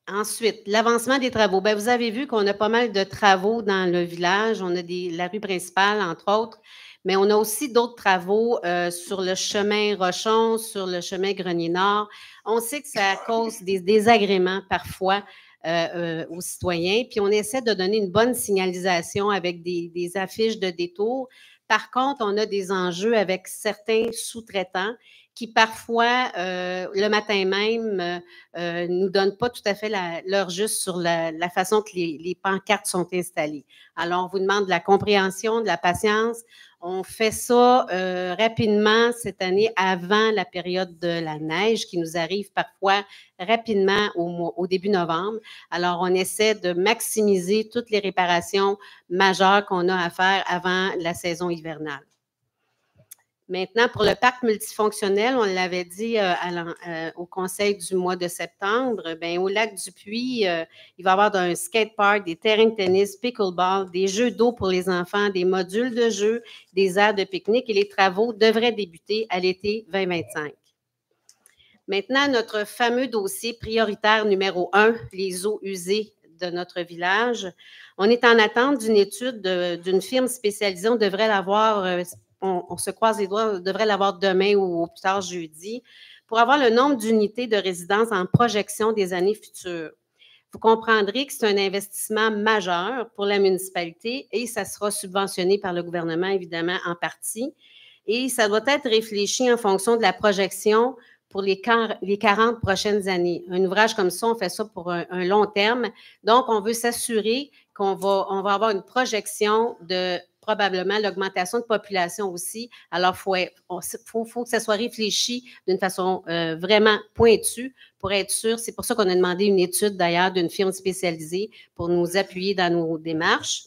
Ensuite, l'avancement des travaux. Bien, vous avez vu qu'on a pas mal de travaux dans le village. On a la rue principale, entre autres, mais on a aussi d'autres travaux sur le chemin Rochon, sur le chemin Grenier-Nord. On sait que ça cause des désagréments parfois aux citoyens, puis on essaie de donner une bonne signalisation avec des affiches de détour. Par contre, on a des enjeux avec certains sous-traitants qui parfois, le matin même, nous donnent pas tout à fait l'heure juste sur la façon que les pancartes sont installées. Alors, on vous demande de la compréhension, de la patience. On fait ça rapidement cette année avant la période de la neige qui nous arrive parfois rapidement au début novembre. Alors, on essaie de maximiser toutes les réparations majeures qu'on a à faire avant la saison hivernale. Maintenant, pour le parc multifonctionnel, on l'avait dit au conseil du mois de septembre, bien, au lac du Puy, il va y avoir un skatepark, des terrains de tennis, pickleball, des jeux d'eau pour les enfants, des modules de jeux, des aires de pique-nique et les travaux devraient débuter à l'été 2025. Maintenant, notre fameux dossier prioritaire numéro 1, les eaux usées de notre village. On est en attente d'une étude d'une firme spécialisée. On devrait l'avoir on se croise les doigts, on devrait l'avoir demain ou au plus tard jeudi, pour avoir le nombre d'unités de résidence en projection des années futures. Vous comprendrez que c'est un investissement majeur pour la municipalité et ça sera subventionné par le gouvernement, évidemment, en partie. Et ça doit être réfléchi en fonction de la projection pour les 40 prochaines années. Un ouvrage comme ça, on fait ça pour un long terme. Donc, on veut s'assurer qu'on va avoir une projection de probablement l'augmentation de population aussi. Alors, faut que ça soit réfléchi d'une façon vraiment pointue pour être sûr. C'est pour ça qu'on a demandé une étude, d'ailleurs, d'une firme spécialisée pour nous appuyer dans nos démarches.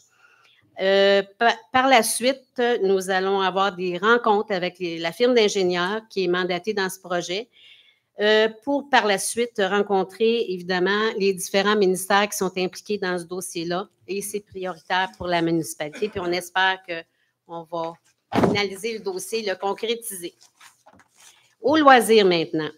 Par la suite, nous allons avoir des rencontres avec la firme d'ingénieurs qui est mandatée dans ce projet pour par la suite rencontrer évidemment les différents ministères qui sont impliqués dans ce dossier-là et c'est prioritaire pour la municipalité. Puis on espère qu'on va finaliser le dossier, le concrétiser. Au loisir maintenant.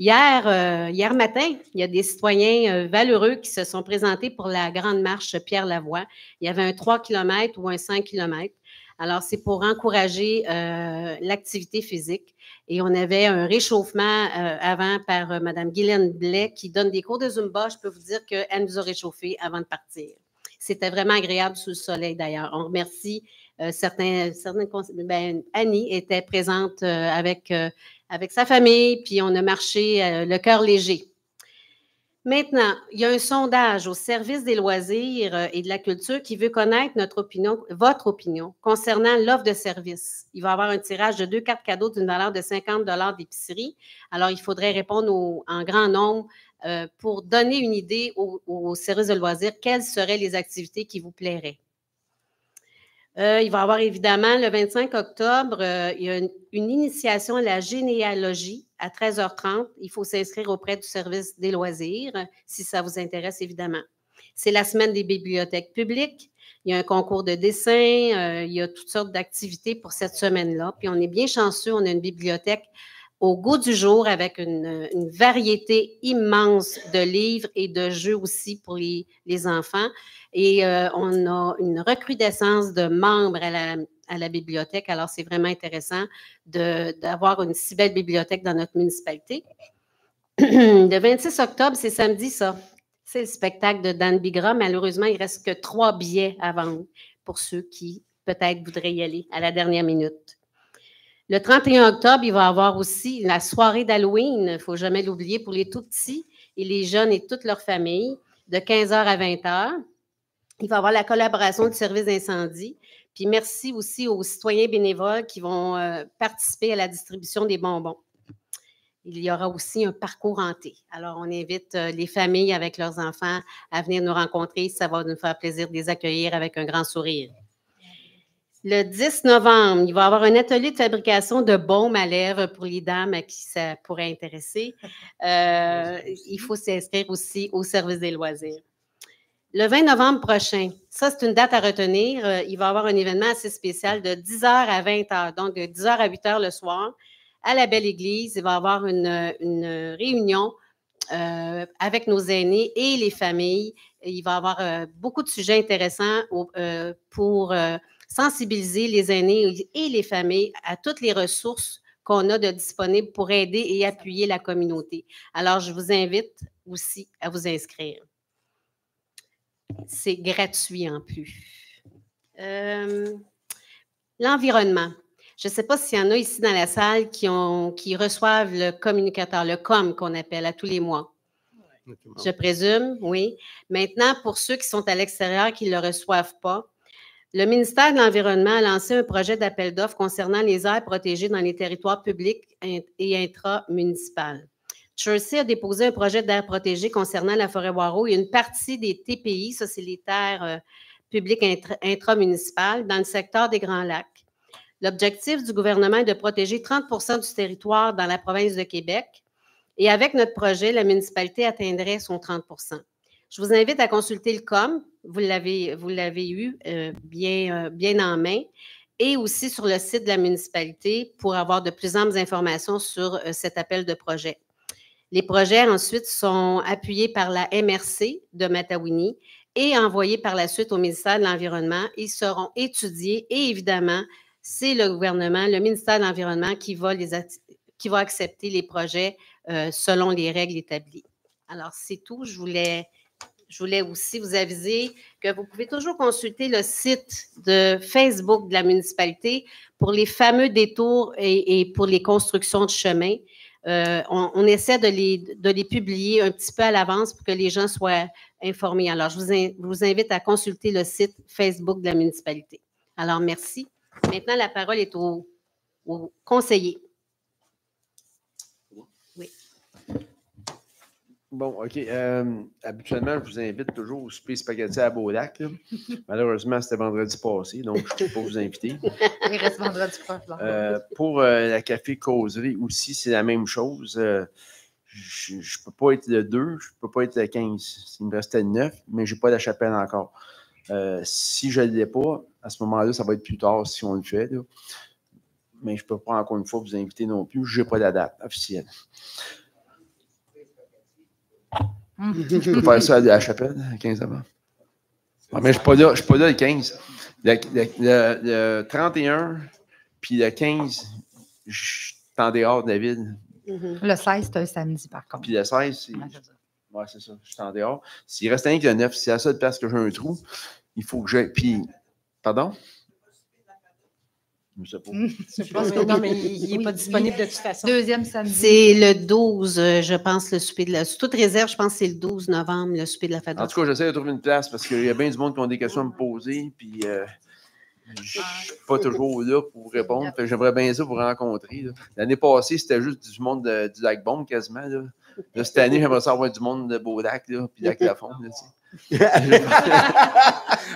Hier matin, il y a des citoyens valeureux qui se sont présentés pour la grande marche Pierre-Lavoie. Il y avait un 3 km ou un 5 km. Alors, c'est pour encourager l'activité physique. Et on avait un réchauffement avant par Mme Guylaine Blais qui donne des cours de Zumba. Je peux vous dire qu'elle nous a réchauffé avant de partir. C'était vraiment agréable sous le soleil, d'ailleurs. On remercie Annie était présente avec sa famille, puis on a marché le cœur léger. Maintenant, il y a un sondage au service des loisirs et de la culture qui veut connaître votre opinion concernant l'offre de service. Il va y avoir un tirage de 2 cartes cadeaux d'une valeur de 50 $ d'épicerie. Alors, il faudrait répondre en grand nombre pour donner une idée au service de loisirs, quelles seraient les activités qui vous plairaient. Il va y avoir évidemment le 25 octobre, il y a une initiation à la généalogie à 13h30. Il faut s'inscrire auprès du service des loisirs, si ça vous intéresse évidemment. C'est la semaine des bibliothèques publiques. Il y a un concours de dessin, il y a toutes sortes d'activités pour cette semaine-là. Puis on est bien chanceux, on a une bibliothèque au goût du jour avec une variété immense de livres et de jeux aussi pour les enfants. Et on a une recrudescence de membres à la bibliothèque. Alors, c'est vraiment intéressant d'avoir une si belle bibliothèque dans notre municipalité. Le 26 octobre, c'est samedi, ça. C'est le spectacle de Dan Bigra. Malheureusement, il ne reste que 3 billets à vendre pour ceux qui, peut-être, voudraient y aller à la dernière minute. Le 31 octobre, il va y avoir aussi la soirée d'Halloween, il ne faut jamais l'oublier, pour les tout-petits et les jeunes et toute leur famille, de 15h à 20h. Il va y avoir la collaboration du service d'incendie. Puis merci aussi aux citoyens bénévoles qui vont participer à la distribution des bonbons. Il y aura aussi un parcours hanté. Alors, on invite les familles avec leurs enfants à venir nous rencontrer. Ça va nous faire plaisir de les accueillir avec un grand sourire. Le 10 novembre, il va y avoir un atelier de fabrication de baumes à lèvres pour les dames à qui ça pourrait intéresser. Il faut s'inscrire aussi au service des loisirs. Le 20 novembre prochain, ça c'est une date à retenir, il va y avoir un événement assez spécial de 10h à 20h, donc de 10h à 8h le soir, à la Belle Église. Il va y avoir une réunion avec nos aînés et les familles. Il va y avoir beaucoup de sujets intéressants pour sensibiliser les aînés et les familles à toutes les ressources qu'on a de disponibles pour aider et appuyer la communauté. Alors, je vous invite aussi à vous inscrire. C'est gratuit en plus. L'environnement. Je ne sais pas s'il y en a ici dans la salle qui reçoivent le communicateur, le COM qu'on appelle à tous les mois. Je présume, oui. Maintenant, pour ceux qui sont à l'extérieur qui ne le reçoivent pas, le ministère de l'Environnement a lancé un projet d'appel d'offres concernant les aires protégées dans les territoires publics et intramunicipaux. Chersey a déposé un projet d'aire protégée concernant la forêt Waro et une partie des TPI, ça c'est les terres publiques intramunicipales, dans le secteur des Grands Lacs. L'objectif du gouvernement est de protéger 30 % du territoire dans la province de Québec et avec notre projet, la municipalité atteindrait son 30 %. Je vous invite à consulter le COM, vous l'avez eu bien en main, et aussi sur le site de la municipalité pour avoir de plus amples informations sur cet appel de projet. Les projets ensuite sont appuyés par la MRC de Matawini et envoyés par la suite au ministère de l'Environnement. Ils seront étudiés et évidemment, c'est le gouvernement, le ministère de l'Environnement qui va accepter les projets selon les règles établies. Alors, c'est tout. Je voulais aussi vous aviser que vous pouvez toujours consulter le site de Facebook de la municipalité pour les fameux détours et pour les constructions de chemins. On essaie de les publier un petit peu à l'avance pour que les gens soient informés. Alors, je vous invite à consulter le site Facebook de la municipalité. Alors, merci. Maintenant, la parole est au conseiller. Oui. Bon, OK. Habituellement, je vous invite toujours au souper spaghetti à Beaulac. Là. Malheureusement, c'était vendredi passé, donc je ne peux pas vous inviter. Il reste vendredi prochain. Pour la café causerie aussi, c'est la même chose. Je ne peux pas être le 2, je ne peux pas être le 15. Il me restait le 9, mais je n'ai pas la chapelle encore. Si je ne l'ai pas, à ce moment-là, ça va être plus tard si on le fait. Là. Mais je ne peux pas encore une fois vous inviter non plus. Je n'ai pas la date officielle. Je peux faire ça à la chapelle, le 15 avant. Ah, mais je ne suis pas là le 15. Le 31, puis le 15, je suis en dehors de la ville. Le 16, c'est un samedi, par contre. Puis le 16, c'est... Ouais, c'est ça. Je suis en dehors. S'il reste rien que le 9, c'est la seule place que j'ai un trou, il faut que j'aille. Puis, pardon? Je ne sais pas. Non, mais il n'est pas disponible de toute façon. Deuxième samedi. C'est le 12, je pense, le souper de la... Sous toute réserve, je pense que c'est le 12 novembre, le souper de la fête. En tout cas, j'essaie de trouver une place parce qu'il y a bien du monde qui ont des questions à me poser. Puis, je ne suis pas toujours là pour vous répondre. J'aimerais bien ça vous rencontrer. L'année passée, c'était juste du monde du Lac-Bombe quasiment. Là, cette année, j'aimerais ça avoir du monde de Beaulac, puis Lac-Lafond.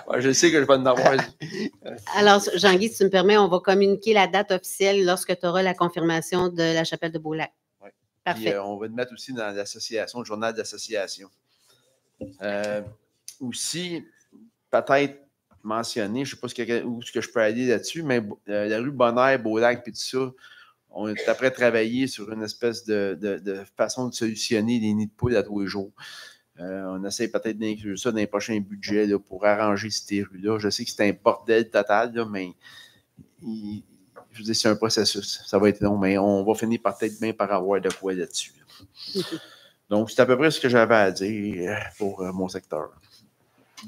Ouais, je sais que je vais en avoir. Alors, Jean-Guy, si tu me permets, on va communiquer la date officielle lorsque tu auras la confirmation de la chapelle de Beaulac. Oui. Parfait. Puis, on va le mettre aussi dans l'association, le journal d'association. Aussi, peut-être mentionner, je ne sais pas où ce que je peux aller là-dessus, mais la rue Bonheur, Beaulac, puis tout ça, on est après travailler sur une espèce de façon de solutionner les nids de poules à tous les jours. On essaie peut-être d'inclure ça dans les prochains budgets là, pour arranger ces rues-là. Je sais que c'est un bordel total, là, mais je vous dis, c'est un processus. Ça va être long, mais on va finir peut-être bien par avoir de quoi là-dessus. Donc, c'est à peu près ce que j'avais à dire pour mon secteur.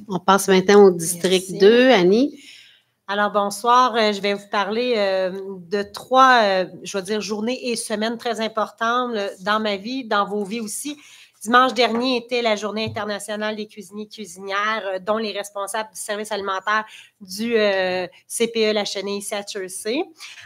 On passe maintenant au district 2. Annie? Alors, bonsoir. Je vais vous parler de 3, je vais dire, journées et semaines très importantes dans ma vie, dans vos vies aussi. Dimanche dernier était la Journée internationale des cuisiniers et cuisinières, dont les responsables du service alimentaire du CPE La Chenille ici à Chersey.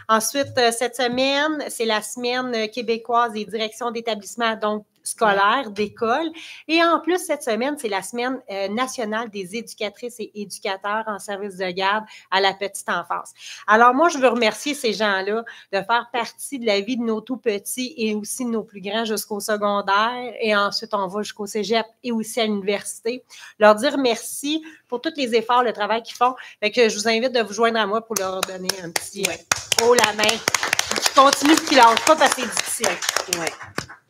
Ensuite, cette semaine, c'est la semaine québécoise des directions d'établissements, donc scolaires, d'écoles. Et en plus, cette semaine, c'est la semaine nationale des éducatrices et éducateurs en service de garde à la petite enfance. Alors, moi, je veux remercier ces gens-là de faire partie de la vie de nos tout-petits et aussi de nos plus grands jusqu'au secondaire. Et ensuite, on va jusqu'au cégep et aussi à l'université. Leur dire merci pour tous les efforts, le travail qu'ils font. Fait que je vous invite de vous joindre à moi pour leur donner un petit haut la main. Qui continue et qui ne lâche pas parce que c'est difficile. Ouais.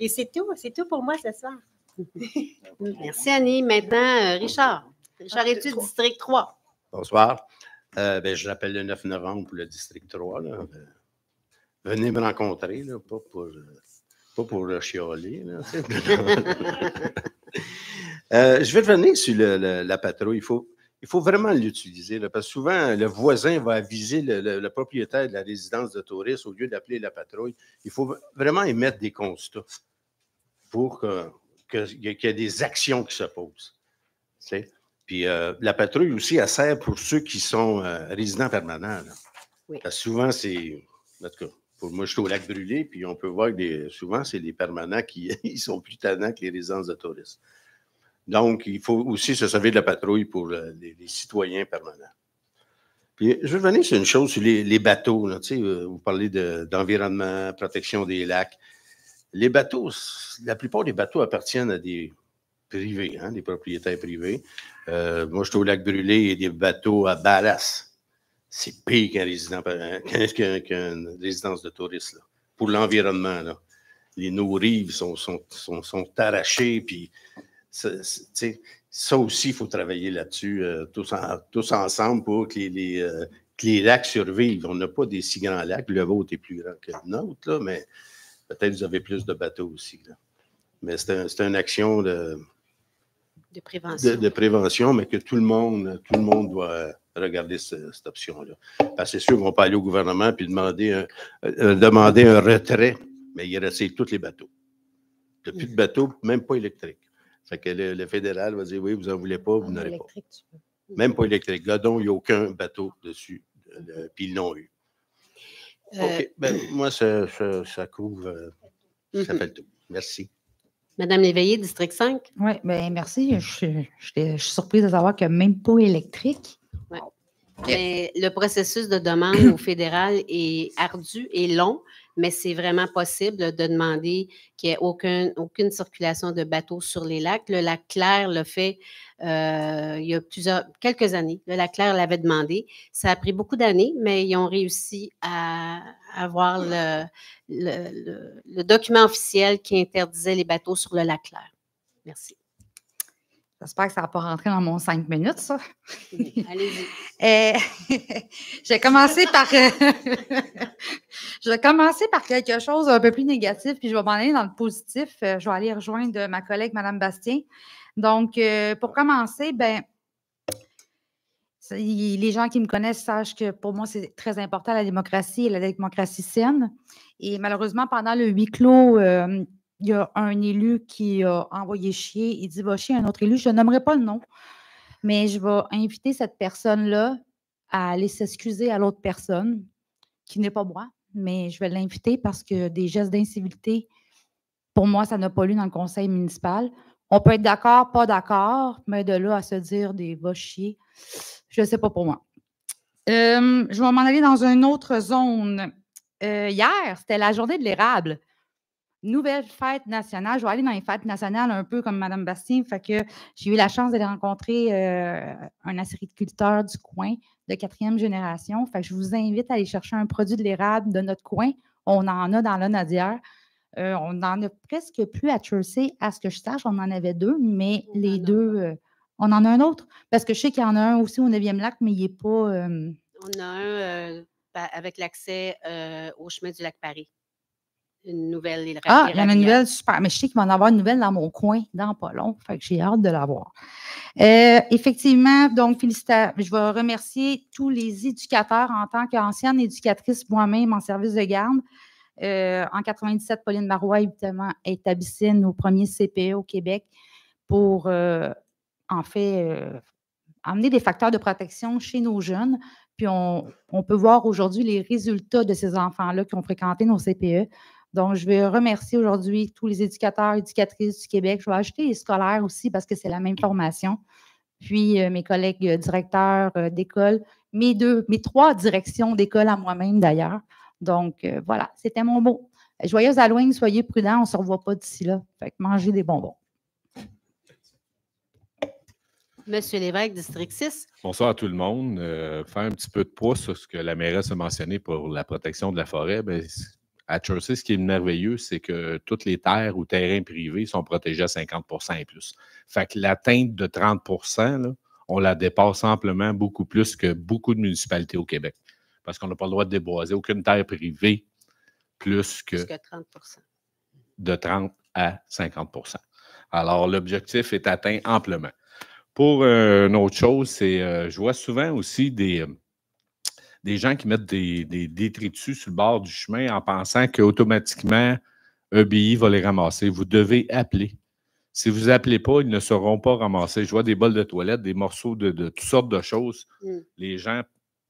Et c'est tout pour moi ce soir. Merci Annie. Maintenant, Richard. Richard Études, district 3. Bonsoir. Je l'appelle le 9 novembre pour le district 3. Là. Venez me rencontrer, là, pas pour chialer. Là, je vais revenir sur la patrouille. Il faut vraiment l'utiliser, parce que souvent, le voisin va aviser le propriétaire de la résidence de touristes au lieu d'appeler la patrouille. Il faut vraiment émettre des constats pour qu'il y ait des actions qui se posent. Tu sais? Puis la patrouille aussi, elle sert pour ceux qui sont résidents permanents. Oui. Parce que souvent, c'est... En tout cas, pour moi, je suis au lac Brûlé, puis on peut voir que souvent, c'est les permanents qui ils sont plus tannants que les résidences de touristes. Donc, il faut aussi se servir de la patrouille pour les citoyens permanents. Puis, je veux revenir sur une chose, sur les bateaux. Là, tu sais, vous parlez d'environnement, protection des lacs. Les bateaux, la plupart des bateaux appartiennent à des privés, des propriétaires privés. Moi, je suis au lac Brûlé et des bateaux à ballast. C'est pire qu'une résidence de touristes. Là. Pour l'environnement, là. Nos rives sont arrachées, puis... Ça aussi, il faut travailler là-dessus tous ensemble pour que que les lacs survivent. On n'a pas des si grands lacs. Le vôtre est plus grand que le nôtre, là, mais peut-être vous avez plus de bateaux aussi. Là. Mais c'est une action de prévention, mais que tout le monde doit regarder cette option-là. Parce que c'est sûr qu'on peut aller au gouvernement et demander un retrait, mais il reste tous les bateaux. Il n'y a plus de bateaux, même pas électriques. Fait que le fédéral va dire, oui, vous n'en voulez pas, vous n'aurez pas. Même pas électrique. Godon, il n'y a aucun bateau dessus. Puis ils l'ont eu. OK. Ben, moi, ça couvre. Ça fait le tout. Merci. Madame Léveillé, District 5. Oui, bien, merci. Je suis surprise de savoir qu'il n'y a même pas électrique. Ouais. Mais le processus de demande au fédéral est ardu et long, mais c'est vraiment possible de demander qu'il n'y ait aucune circulation de bateaux sur les lacs. Le lac Clair l'a fait il y a quelques années. Le lac Clair l'avait demandé. Ça a pris beaucoup d'années, mais ils ont réussi à avoir le document officiel qui interdisait les bateaux sur le lac Clair. Merci. J'espère que ça ne va pas rentrer dans mon 5 minutes, ça. Allez-y. Je vais commencer par quelque chose un peu plus négatif, puis je vais m'en aller dans le positif. Je vais aller rejoindre ma collègue, Mme Bastien. Donc, pour commencer, les gens qui me connaissent sachent que pour moi, c'est très important la démocratie et la démocratie saine. Et malheureusement, pendant le huis clos, il y a un élu qui a envoyé chier. Il dit « va chier un autre élu ». Je ne nommerai pas le nom, mais je vais inviter cette personne-là à aller s'excuser à l'autre personne, qui n'est pas moi, mais je vais l'inviter parce que des gestes d'incivilité, pour moi, ça n'a pas lieu dans le conseil municipal. On peut être d'accord, pas d'accord, mais de là à se dire des « va chier », je ne sais pas pour moi. Je vais m'en aller dans une autre zone. Hier, c'était la journée de l'érable. Nouvelle fête nationale. Je vais aller dans les fêtes nationales un peu comme Mme Bastien. Fait que j'ai eu la chance d'aller rencontrer un acériculteur du coin de 4e génération. Fait que je vous invite à aller chercher un produit de l'érable de notre coin. On en a dans l'Onadière. On n'en a presque plus à Chelsea. À ce que je sache, on en avait 2, mais les 2, on en a un autre. Parce que je sais qu'il y en a un aussi au 9e lac, mais il n'est pas... On a un avec l'accès au chemin du lac Paris. Une nouvelle érablière. Ah, il y en a une nouvelle, super. Mais je sais qu'il va en avoir une nouvelle dans mon coin, dans pas long. Fait que j'ai hâte de la voir. Effectivement, donc, félicitations. Je vais remercier tous les éducateurs en tant qu'ancienne éducatrice moi-même en service de garde. En 97, Pauline Marois, évidemment, établissait nos premiers CPE au Québec pour, en fait, amener des facteurs de protection chez nos jeunes. Puis, on peut voir aujourd'hui les résultats de ces enfants-là qui ont fréquenté nos CPE. Donc, je vais remercier aujourd'hui tous les éducateurs et éducatrices du Québec. Je vais ajouter les scolaires aussi parce que c'est la même formation. Puis, mes collègues directeurs d'école, mes 3 directions d'école à moi-même d'ailleurs. Donc, voilà, c'était mon mot. Joyeux Halloween, soyez prudents, on ne se revoit pas d'ici là. Fait que mangez des bonbons. Monsieur Lévesque, District 6. Bonsoir à tout le monde. Faire un petit peu de poids sur ce que la mairesse a mentionné pour la protection de la forêt. Bien, à Chelsea, ce qui est merveilleux, c'est que toutes les terres ou terrains privés sont protégés à 50 % et plus. Fait que l'atteinte de 30 %, là, on la dépasse amplement beaucoup plus que beaucoup de municipalités au Québec. Parce qu'on n'a pas le droit de déboiser aucune terre privée plus que 30 %. De 30 à 50 %. Alors, l'objectif est atteint amplement. Pour une autre chose, c'est je vois souvent aussi des gens qui mettent des détritus sur le bord du chemin en pensant qu'automatiquement, EBI va les ramasser. Vous devez appeler. Si vous n'appelez pas, ils ne seront pas ramassés. Je vois des bols de toilette, des morceaux de toutes sortes de choses. Les gens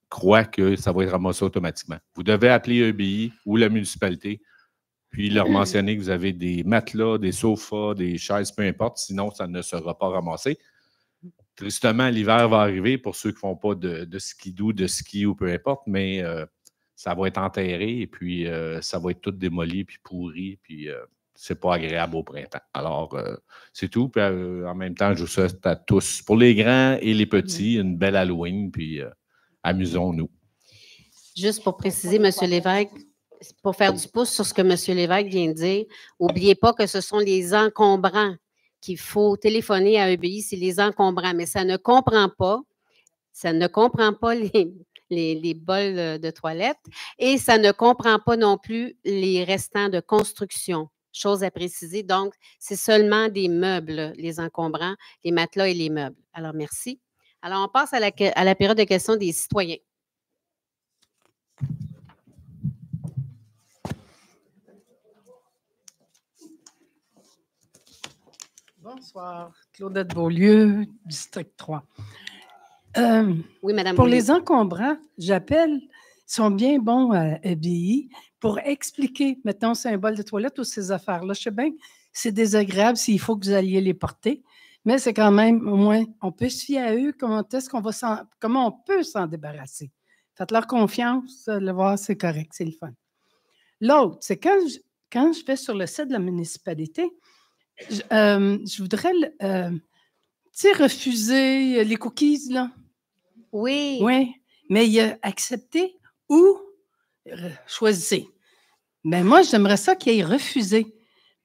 croient que ça va être ramassé automatiquement. Vous devez appeler EBI ou la municipalité, puis leur mentionner que vous avez des matelas, des sofas, des chaises, peu importe, sinon ça ne sera pas ramassé. Tristement, l'hiver va arriver pour ceux qui ne font pas de skidoo, de ski ou peu importe, mais ça va être enterré et puis ça va être tout démoli puis pourri, puis c'est pas agréable au printemps. Alors, c'est tout. Puis, en même temps, je vous souhaite à tous, pour les grands et les petits, une belle Halloween, puis amusons-nous. Juste pour préciser, M. Lévesque, pour faire du pouce sur ce que M. Lévesque vient de dire, n'oubliez pas que ce sont les encombrants qu'il faut téléphoner à EBI, c'est les encombrants, mais ça ne comprend pas les bols de toilette. Et ça ne comprend pas non plus les restants de construction. Chose à préciser. Donc, c'est seulement des meubles, les encombrants, les matelas et les meubles. Alors, merci. Alors, on passe à la période de questions des citoyens. Bonsoir, Claudette Beaulieu, district 3. Oui, Madame Pour Beaulieu. les encombrants, j'appelle, ils sont bien bons à EBI pour expliquer, mettons, c'est un bol de toilette ou ces affaires-là. Je sais bien que c'est désagréable s'il faut que vous alliez les porter, mais c'est quand même, au moins, on peut se fier à eux. Comment on peut s'en débarrasser? Faites-leur confiance, le voir, c'est correct, c'est le fun. L'autre, c'est quand je vais sur le site de la municipalité, je voudrais, tu sais, refuser les cookies, là. Oui. Oui, mais il y a accepter ou choisir. Mais moi, j'aimerais ça qu'il ait refusé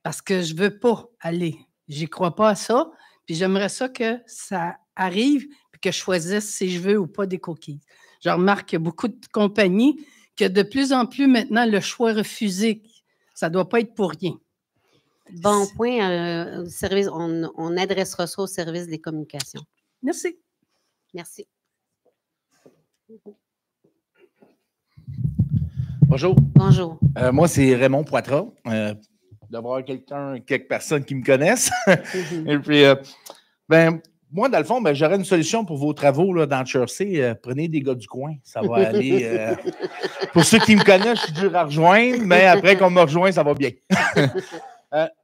parce que je ne veux pas aller. J'y crois pas à ça. Puis j'aimerais ça que ça arrive et que je choisisse si je veux ou pas des cookies. Je remarque qu'il y a beaucoup de compagnies que de plus en plus maintenant, le choix refusé, ça ne doit pas être pour rien. Bon point. Service, on adressera ça au service des communications. Merci. Merci. Bonjour. Bonjour. Moi, c'est Raymond Poitras. D'avoir quelques personnes qui me connaissent. Et puis, moi, dans le fond, j'aurais une solution pour vos travaux là, dans Chertsey. Prenez des gars du coin. Ça va aller. Pour ceux qui me connaissent, je suis dur à rejoindre, mais après qu'on me rejoint, ça va bien.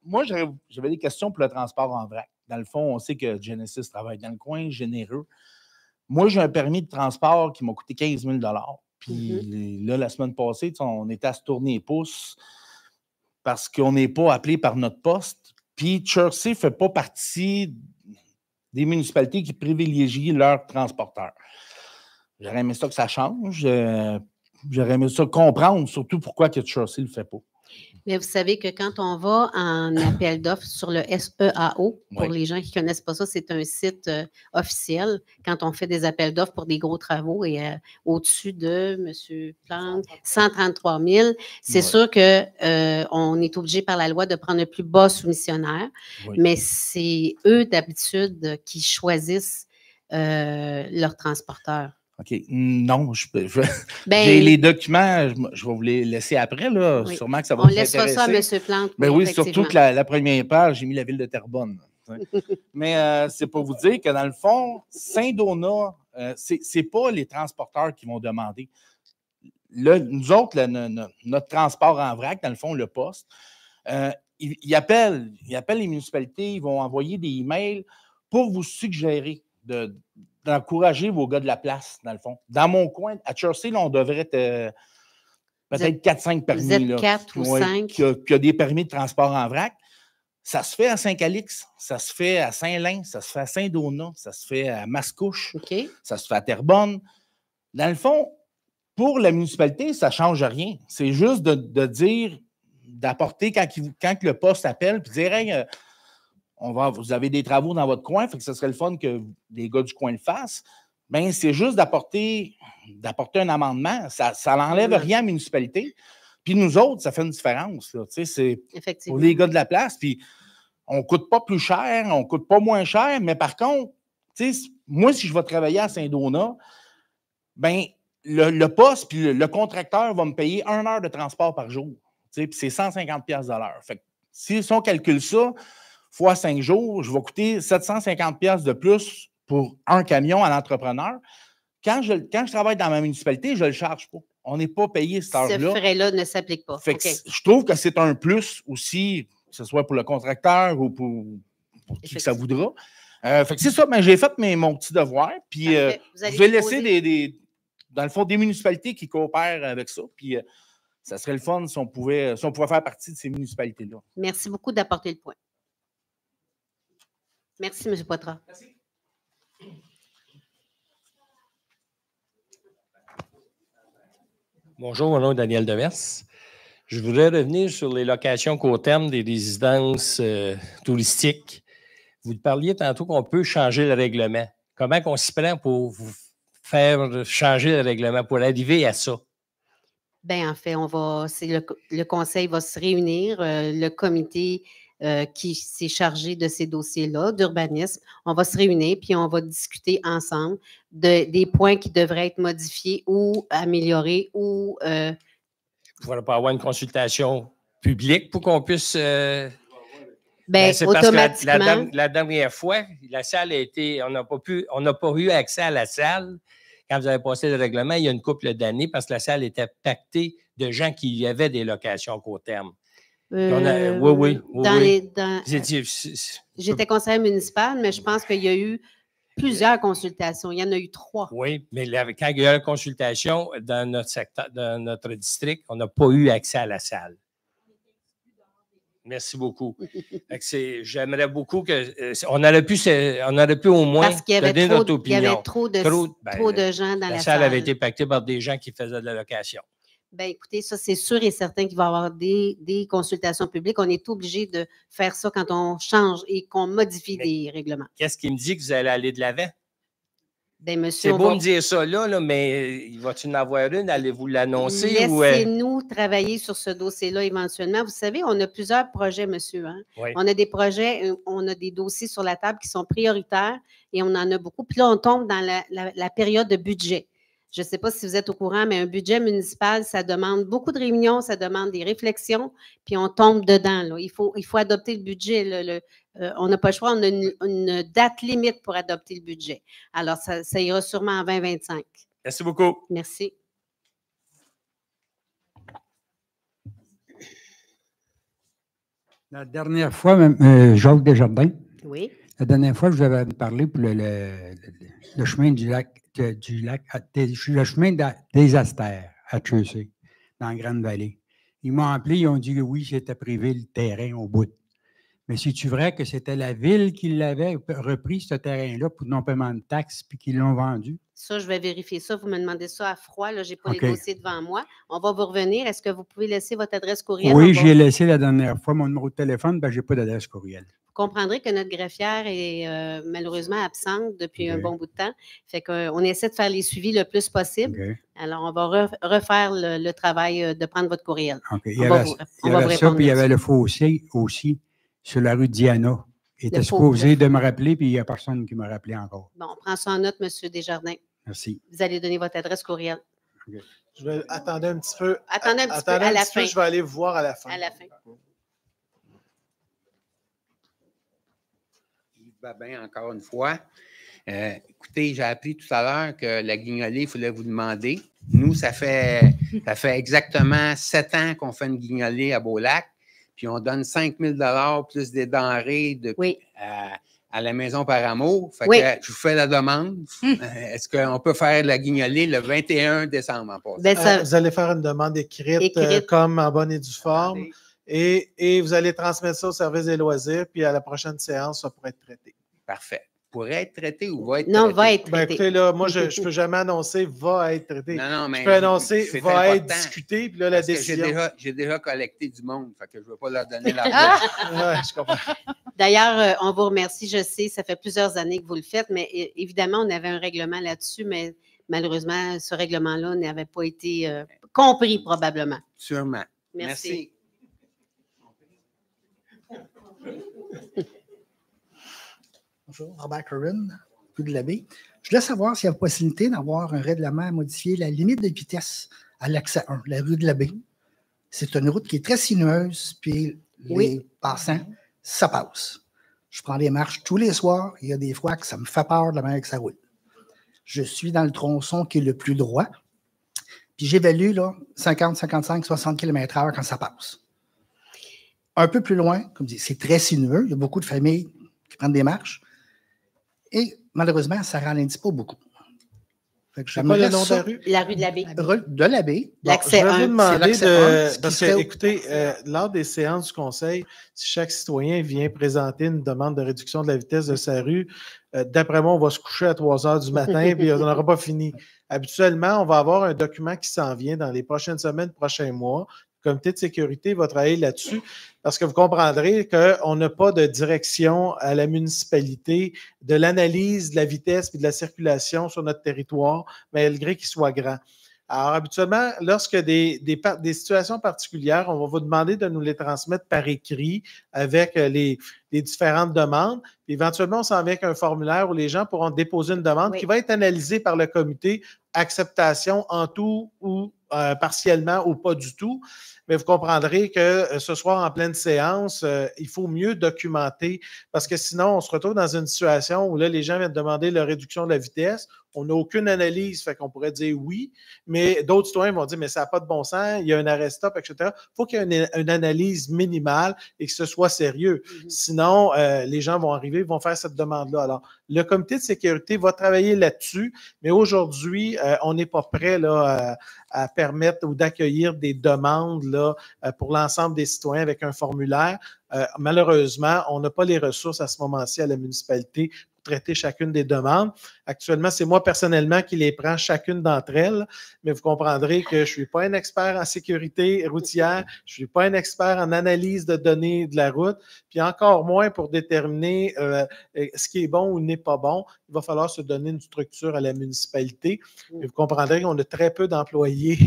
Moi, j'avais des questions pour le transport en vrac. Dans le fond, on sait que Genesis travaille dans le coin, généreux. Moi, j'ai un permis de transport qui m'a coûté 15 000 $. Puis là, la semaine passée, on était à se tourner les pouces parce qu'on n'est pas appelé par notre poste. Puis Chertsey ne fait pas partie des municipalités qui privilégient leurs transporteurs. J'aurais aimé ça que ça change. J'aurais aimé ça comprendre, surtout pourquoi que Chertsey ne le fait pas. Mais vous savez que quand on va en appel d'offres sur le SEAO, pour les gens qui ne connaissent pas ça, c'est un site officiel. Quand on fait des appels d'offres pour des gros travaux et au-dessus de, M. Plante, 133 000, c'est sûr qu'on est obligé par la loi de prendre le plus bas soumissionnaire, mais c'est eux d'habitude qui choisissent leur transporteur. OK. Non, j'ai les documents, je vais vous les laisser après, là. Oui. Sûrement que ça va vous vous intéresser. On laissera ça à M. Plante. Mais oui, surtout que la première page, j'ai mis la ville de Terrebonne. Mais c'est pour vous dire que dans le fond, Saint-Donat, c'est pas les transporteurs qui vont demander. Là, nous autres, notre transport en vrac, dans le fond, le poste, ils appellent les municipalités, ils vont envoyer des emails pour vous suggérer d'encourager vos gars de la place, dans le fond. Dans mon coin, à Chertsey, là, on devrait être peut-être 4-5 permis. Vous êtes 4 ou 5. Qui a des permis de transport en vrac. Ça se fait à Saint-Calix, ça se fait à Saint-Lin, ça se fait à Saint-Donat, ça se fait à Mascouche, ça se fait à Terrebonne. Dans le fond, pour la municipalité, ça ne change rien. C'est juste de dire, d'apporter quand le poste appelle, puis dire, hey, vous avez des travaux dans votre coin, fait que ce serait le fun que les gars du coin le fassent. Bien, c'est juste d'apporter un amendement. Ça n'enlève rien à la municipalité. Puis nous autres, ça fait une différence. Là. C'est pour les gars de la place. Puis on ne coûte pas plus cher, on ne coûte pas moins cher, mais par contre, moi, si je vais travailler à Saint-Donat, bien, le poste puis le contracteur va me payer 1 heure de transport par jour. Puis c'est 150 $ de l'heure. Fait que si on calcule ça, fois 5 jours, je vais coûter 750 $ de plus pour un camion à l'entrepreneur. Quand je travaille dans ma municipalité, je ne le charge pas. On n'est pas payé cette heure-là. Ce frais-là ne s'applique pas. Fait que je trouve que c'est un plus aussi, que ce soit pour le contracteur ou pour qui que ça voudra. Fait que c'est ça, mais j'ai fait mon petit devoir. Puis je vais laisser dans le fond, des municipalités qui coopèrent avec ça. Puis ça serait le fun si on pouvait faire partie de ces municipalités-là. Merci beaucoup d'apporter le point. Merci, M. Poitras. Merci. Bonjour, mon nom est Daniel Demers. Je voudrais revenir sur les locations court terme des résidences touristiques. Vous parliez tantôt qu'on peut changer le règlement. Comment on s'y prend pour vous faire changer le règlement pour arriver à ça? Bien, en fait, le conseil va se réunir, le comité qui s'est chargé de ces dossiers-là, d'urbanisme, on va se réunir, puis on va discuter ensemble des points qui devraient être modifiés ou améliorés ou... Il ne pas avoir une consultation publique pour qu'on puisse... c'est parce que la dernière fois, la salle a été... On n'a pas eu accès à la salle. Quand vous avez passé le règlement, il y a une couple d'années, parce que la salle était pactée de gens qui avaient des locations à court terme. Oui. J'étais conseillère municipale, mais je pense qu'il y a eu plusieurs consultations. Il y en a eu 3. Oui, mais quand il y a eu une consultation dans notre secteur, dans notre district, on n'a pas eu accès à la salle. Merci beaucoup. J'aimerais beaucoup on aurait pu au moins donner notre opinion. Il y avait trop de gens dans la salle. La salle avait été pactée par des gens qui faisaient de la location. Bien, écoutez, ça, c'est sûr et certain qu'il va y avoir des consultations publiques. On est obligé de faire ça quand on change et qu'on modifie des règlements. Qu'est-ce qui me dit que vous allez aller de l'avant? Bien, monsieur, c'est beau me dire ça là, mais va-t-il en avoir une? Allez-vous l'annoncer? Laissez-nous travailler sur ce dossier-là éventuellement. Vous savez, on a plusieurs projets, monsieur. Hein? Oui. On a des projets, on a des dossiers sur la table qui sont prioritaires et on en a beaucoup. Puis là, on tombe dans la période de budget. Je ne sais pas si vous êtes au courant, mais un budget municipal, ça demande beaucoup de réunions, ça demande des réflexions, puis on tombe dedans. Là. Il faut adopter le budget. On n'a pas le choix, on a une date limite pour adopter le budget. Alors, ça ira sûrement en 2025. Merci beaucoup. Merci. La dernière fois, Jacques Desjardins. Oui. La dernière fois, je vous avais parlé pour le chemin du lac, le chemin des Astères à Chaussée, dans la Grande-Vallée. Ils m'ont appelé, ils ont dit que oui, c'était privé le terrain au bout. Mais c'est-tu vrai que c'était la ville qui l'avait repris, ce terrain-là, pour non-paiement de taxes, puis qu'ils l'ont vendu? Ça, je vais vérifier ça. Vous me demandez ça à froid. Là, je n'ai pas les dossiers devant moi. On va vous revenir. Est-ce que vous pouvez laisser votre adresse courriel? Oui, j'ai laissé la dernière fois mon numéro de téléphone, je n'ai pas d'adresse courriel. Vous comprendrez que notre greffière est malheureusement absente depuis un bon bout de temps. Fait qu'on essaie de faire les suivis le plus possible. Alors, on va refaire le travail de prendre votre courriel. Il y avait ça, puis il y avait le fossé aussi sur la rue Diana. Il était supposé de me rappeler, puis il n'y a personne qui m'a rappelé encore. Bon, on prend ça en note, M. Desjardins. Merci. Vous allez donner votre adresse courriel. Je vais attendre un petit peu. Attendez un petit peu à la fin. Je vais aller vous voir à la fin. À la fin. Babin, encore une fois. Écoutez, j'ai appris tout à l'heure que la guignolée, il fallait vous demander. Nous, ça fait exactement 7 ans qu'on fait une guignolée à Beaulac, puis on donne 5 000 $ plus des denrées à la Maison par Amour. Fait que je vous fais la demande. Est-ce qu'on peut faire la guignolée le 21 décembre en passant? Vous allez faire une demande écrite. Comme en bonne et due forme. Et vous allez transmettre ça au service des loisirs, puis à la prochaine séance, ça pourrait être traité. Parfait. Pourrait être traité ou va être traité? Non, va être traité. Écoutez, là, moi, je ne peux jamais annoncer va être traité. Non, mais je peux annoncer va être discuté, puis là, la décision. J'ai déjà collecté du monde, fait que je ne veux pas leur donner l'argent. Je comprends. D'ailleurs, on vous remercie, je sais, ça fait plusieurs années que vous le faites, mais évidemment, on avait un règlement là-dessus, mais malheureusement, ce règlement-là n'avait pas été compris probablement. Sûrement. Merci. Bonjour, Robert Curran, rue de l'Abbé. Je voulais savoir s'il y a possibilité d'avoir un règlement à modifier la limite de vitesse à l'accès 1, la rue de l'Abbé. C'est une route qui est très sinueuse, puis les passants, ça passe. Je prends les marches tous les soirs. Il y a des fois que ça me fait peur de la manière que ça roule. Je suis dans le tronçon qui est le plus droit, puis j'évalue là, 50, 55, 60 km/h quand ça passe. Un peu plus loin, comme je dis, c'est très sinueux. Il y a beaucoup de familles qui prennent des marches. Et malheureusement, ça ne ralentit pas beaucoup. C'est pas le nom de la rue? La rue de l'Abbé. De l'Abbé. L'accès 1. Je vais vous demander parce que, écoutez, lors des séances du conseil, si chaque citoyen vient présenter une demande de réduction de la vitesse de sa rue, d'après moi, on va se coucher à 3 heures du matin et on n'aura pas fini. Habituellement, on va avoir un document qui s'en vient dans les prochaines semaines, prochains mois, Le comité de sécurité va travailler là-dessus parce que vous comprendrez qu'on n'a pas de direction à la municipalité de l'analyse de la vitesse et de la circulation sur notre territoire, malgré qu'il soit grand. Alors, habituellement, lorsque des situations particulières, on va vous demander de nous les transmettre par écrit avec les différentes demandes. Puis éventuellement, on s'en vient avec un formulaire où les gens pourront déposer une demande qui va être analysée par le comité, acceptation en tout ou partiellement ou pas du tout. Mais vous comprendrez que ce soir, en pleine séance, il faut mieux documenter parce que sinon, on se retrouve dans une situation où là, les gens viennent demander la réduction de la vitesse. On n'a aucune analyse, fait qu'on pourrait dire oui, mais d'autres citoyens vont dire, mais ça n'a pas de bon sens, il y a un arrêt stop, etc. Il faut qu'il y ait une analyse minimale et que ce soit sérieux. Sinon, les gens vont arriver, vont faire cette demande-là. Alors, le comité de sécurité va travailler là-dessus, mais aujourd'hui, on n'est pas prêt là, à permettre ou d'accueillir des demandes là, pour l'ensemble des citoyens avec un formulaire. Malheureusement, on n'a pas les ressources à ce moment-ci à la municipalité traiter chacune des demandes. Actuellement, c'est moi personnellement qui les prends chacune d'entre elles, mais vous comprendrez que je ne suis pas un expert en sécurité routière, je ne suis pas un expert en analyse de données de la route, puis encore moins pour déterminer ce qui est bon ou n'est pas bon. Il va falloir se donner une structure à la municipalité. Et vous comprendrez qu'on a très peu d'employés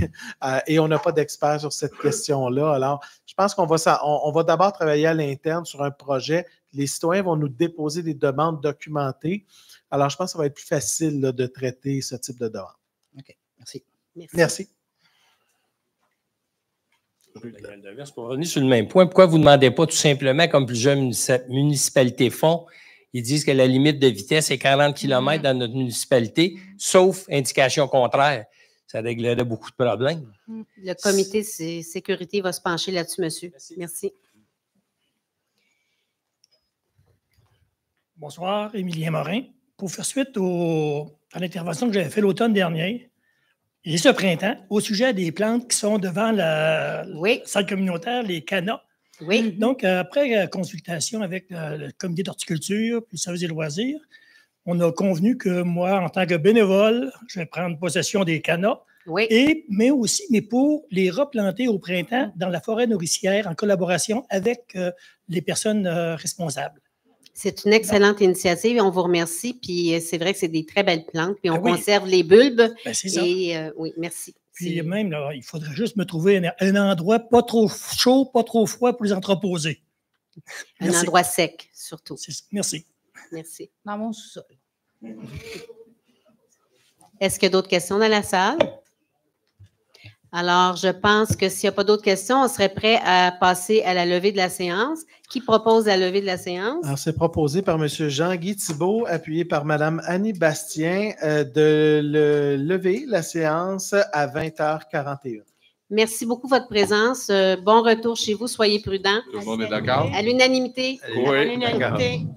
et on n'a pas d'experts sur cette question-là. Alors, je pense qu'on va d'abord travailler à l'interne sur un projet. Les citoyens vont nous déposer des demandes documentées. Alors, je pense que ça va être plus facile là, de traiter ce type de demande. OK. Merci. Merci. Pour revenir sur le même point, pourquoi vous ne demandez pas tout simplement, comme plusieurs municipalités font, ils disent que la limite de vitesse est 40 km dans notre municipalité, sauf indication contraire. Ça réglerait beaucoup de problèmes. Le comité de sécurité va se pencher là-dessus, monsieur. Merci. Bonsoir, Émilien Morin. Pour faire suite à l'intervention que j'avais faite l'automne dernier et ce printemps, au sujet des plantes qui sont devant la salle communautaire, les canas. Oui. Donc, après consultation avec le comité d'horticulture puis le service des loisirs, on a convenu que moi, en tant que bénévole, je vais prendre possession des canas. Oui. Mais pour les replanter au printemps dans la forêt nourricière en collaboration avec les personnes responsables. C'est une excellente initiative et on vous remercie. Puis c'est vrai que c'est des très belles plantes. Puis on conserve les bulbes. C'est ça. Et oui, merci. Puis même, là, il faudrait juste me trouver un endroit pas trop chaud, pas trop froid pour les entreposer. Un endroit sec, surtout. Merci. Merci. Dans mon sous-sol. Est-ce qu'il y a d'autres questions dans la salle? Alors, je pense que s'il n'y a pas d'autres questions, on serait prêt à passer à la levée de la séance. Qui propose la levée de la séance? Alors, c'est proposé par M. Jean-Guy Thibault, appuyé par Mme Annie Bastien, de lever la séance à 20h41. Merci beaucoup de votre présence. Bon retour chez vous. Soyez prudents. Tout le monde est d'accord? À l'unanimité. Oui. À l'unanimité.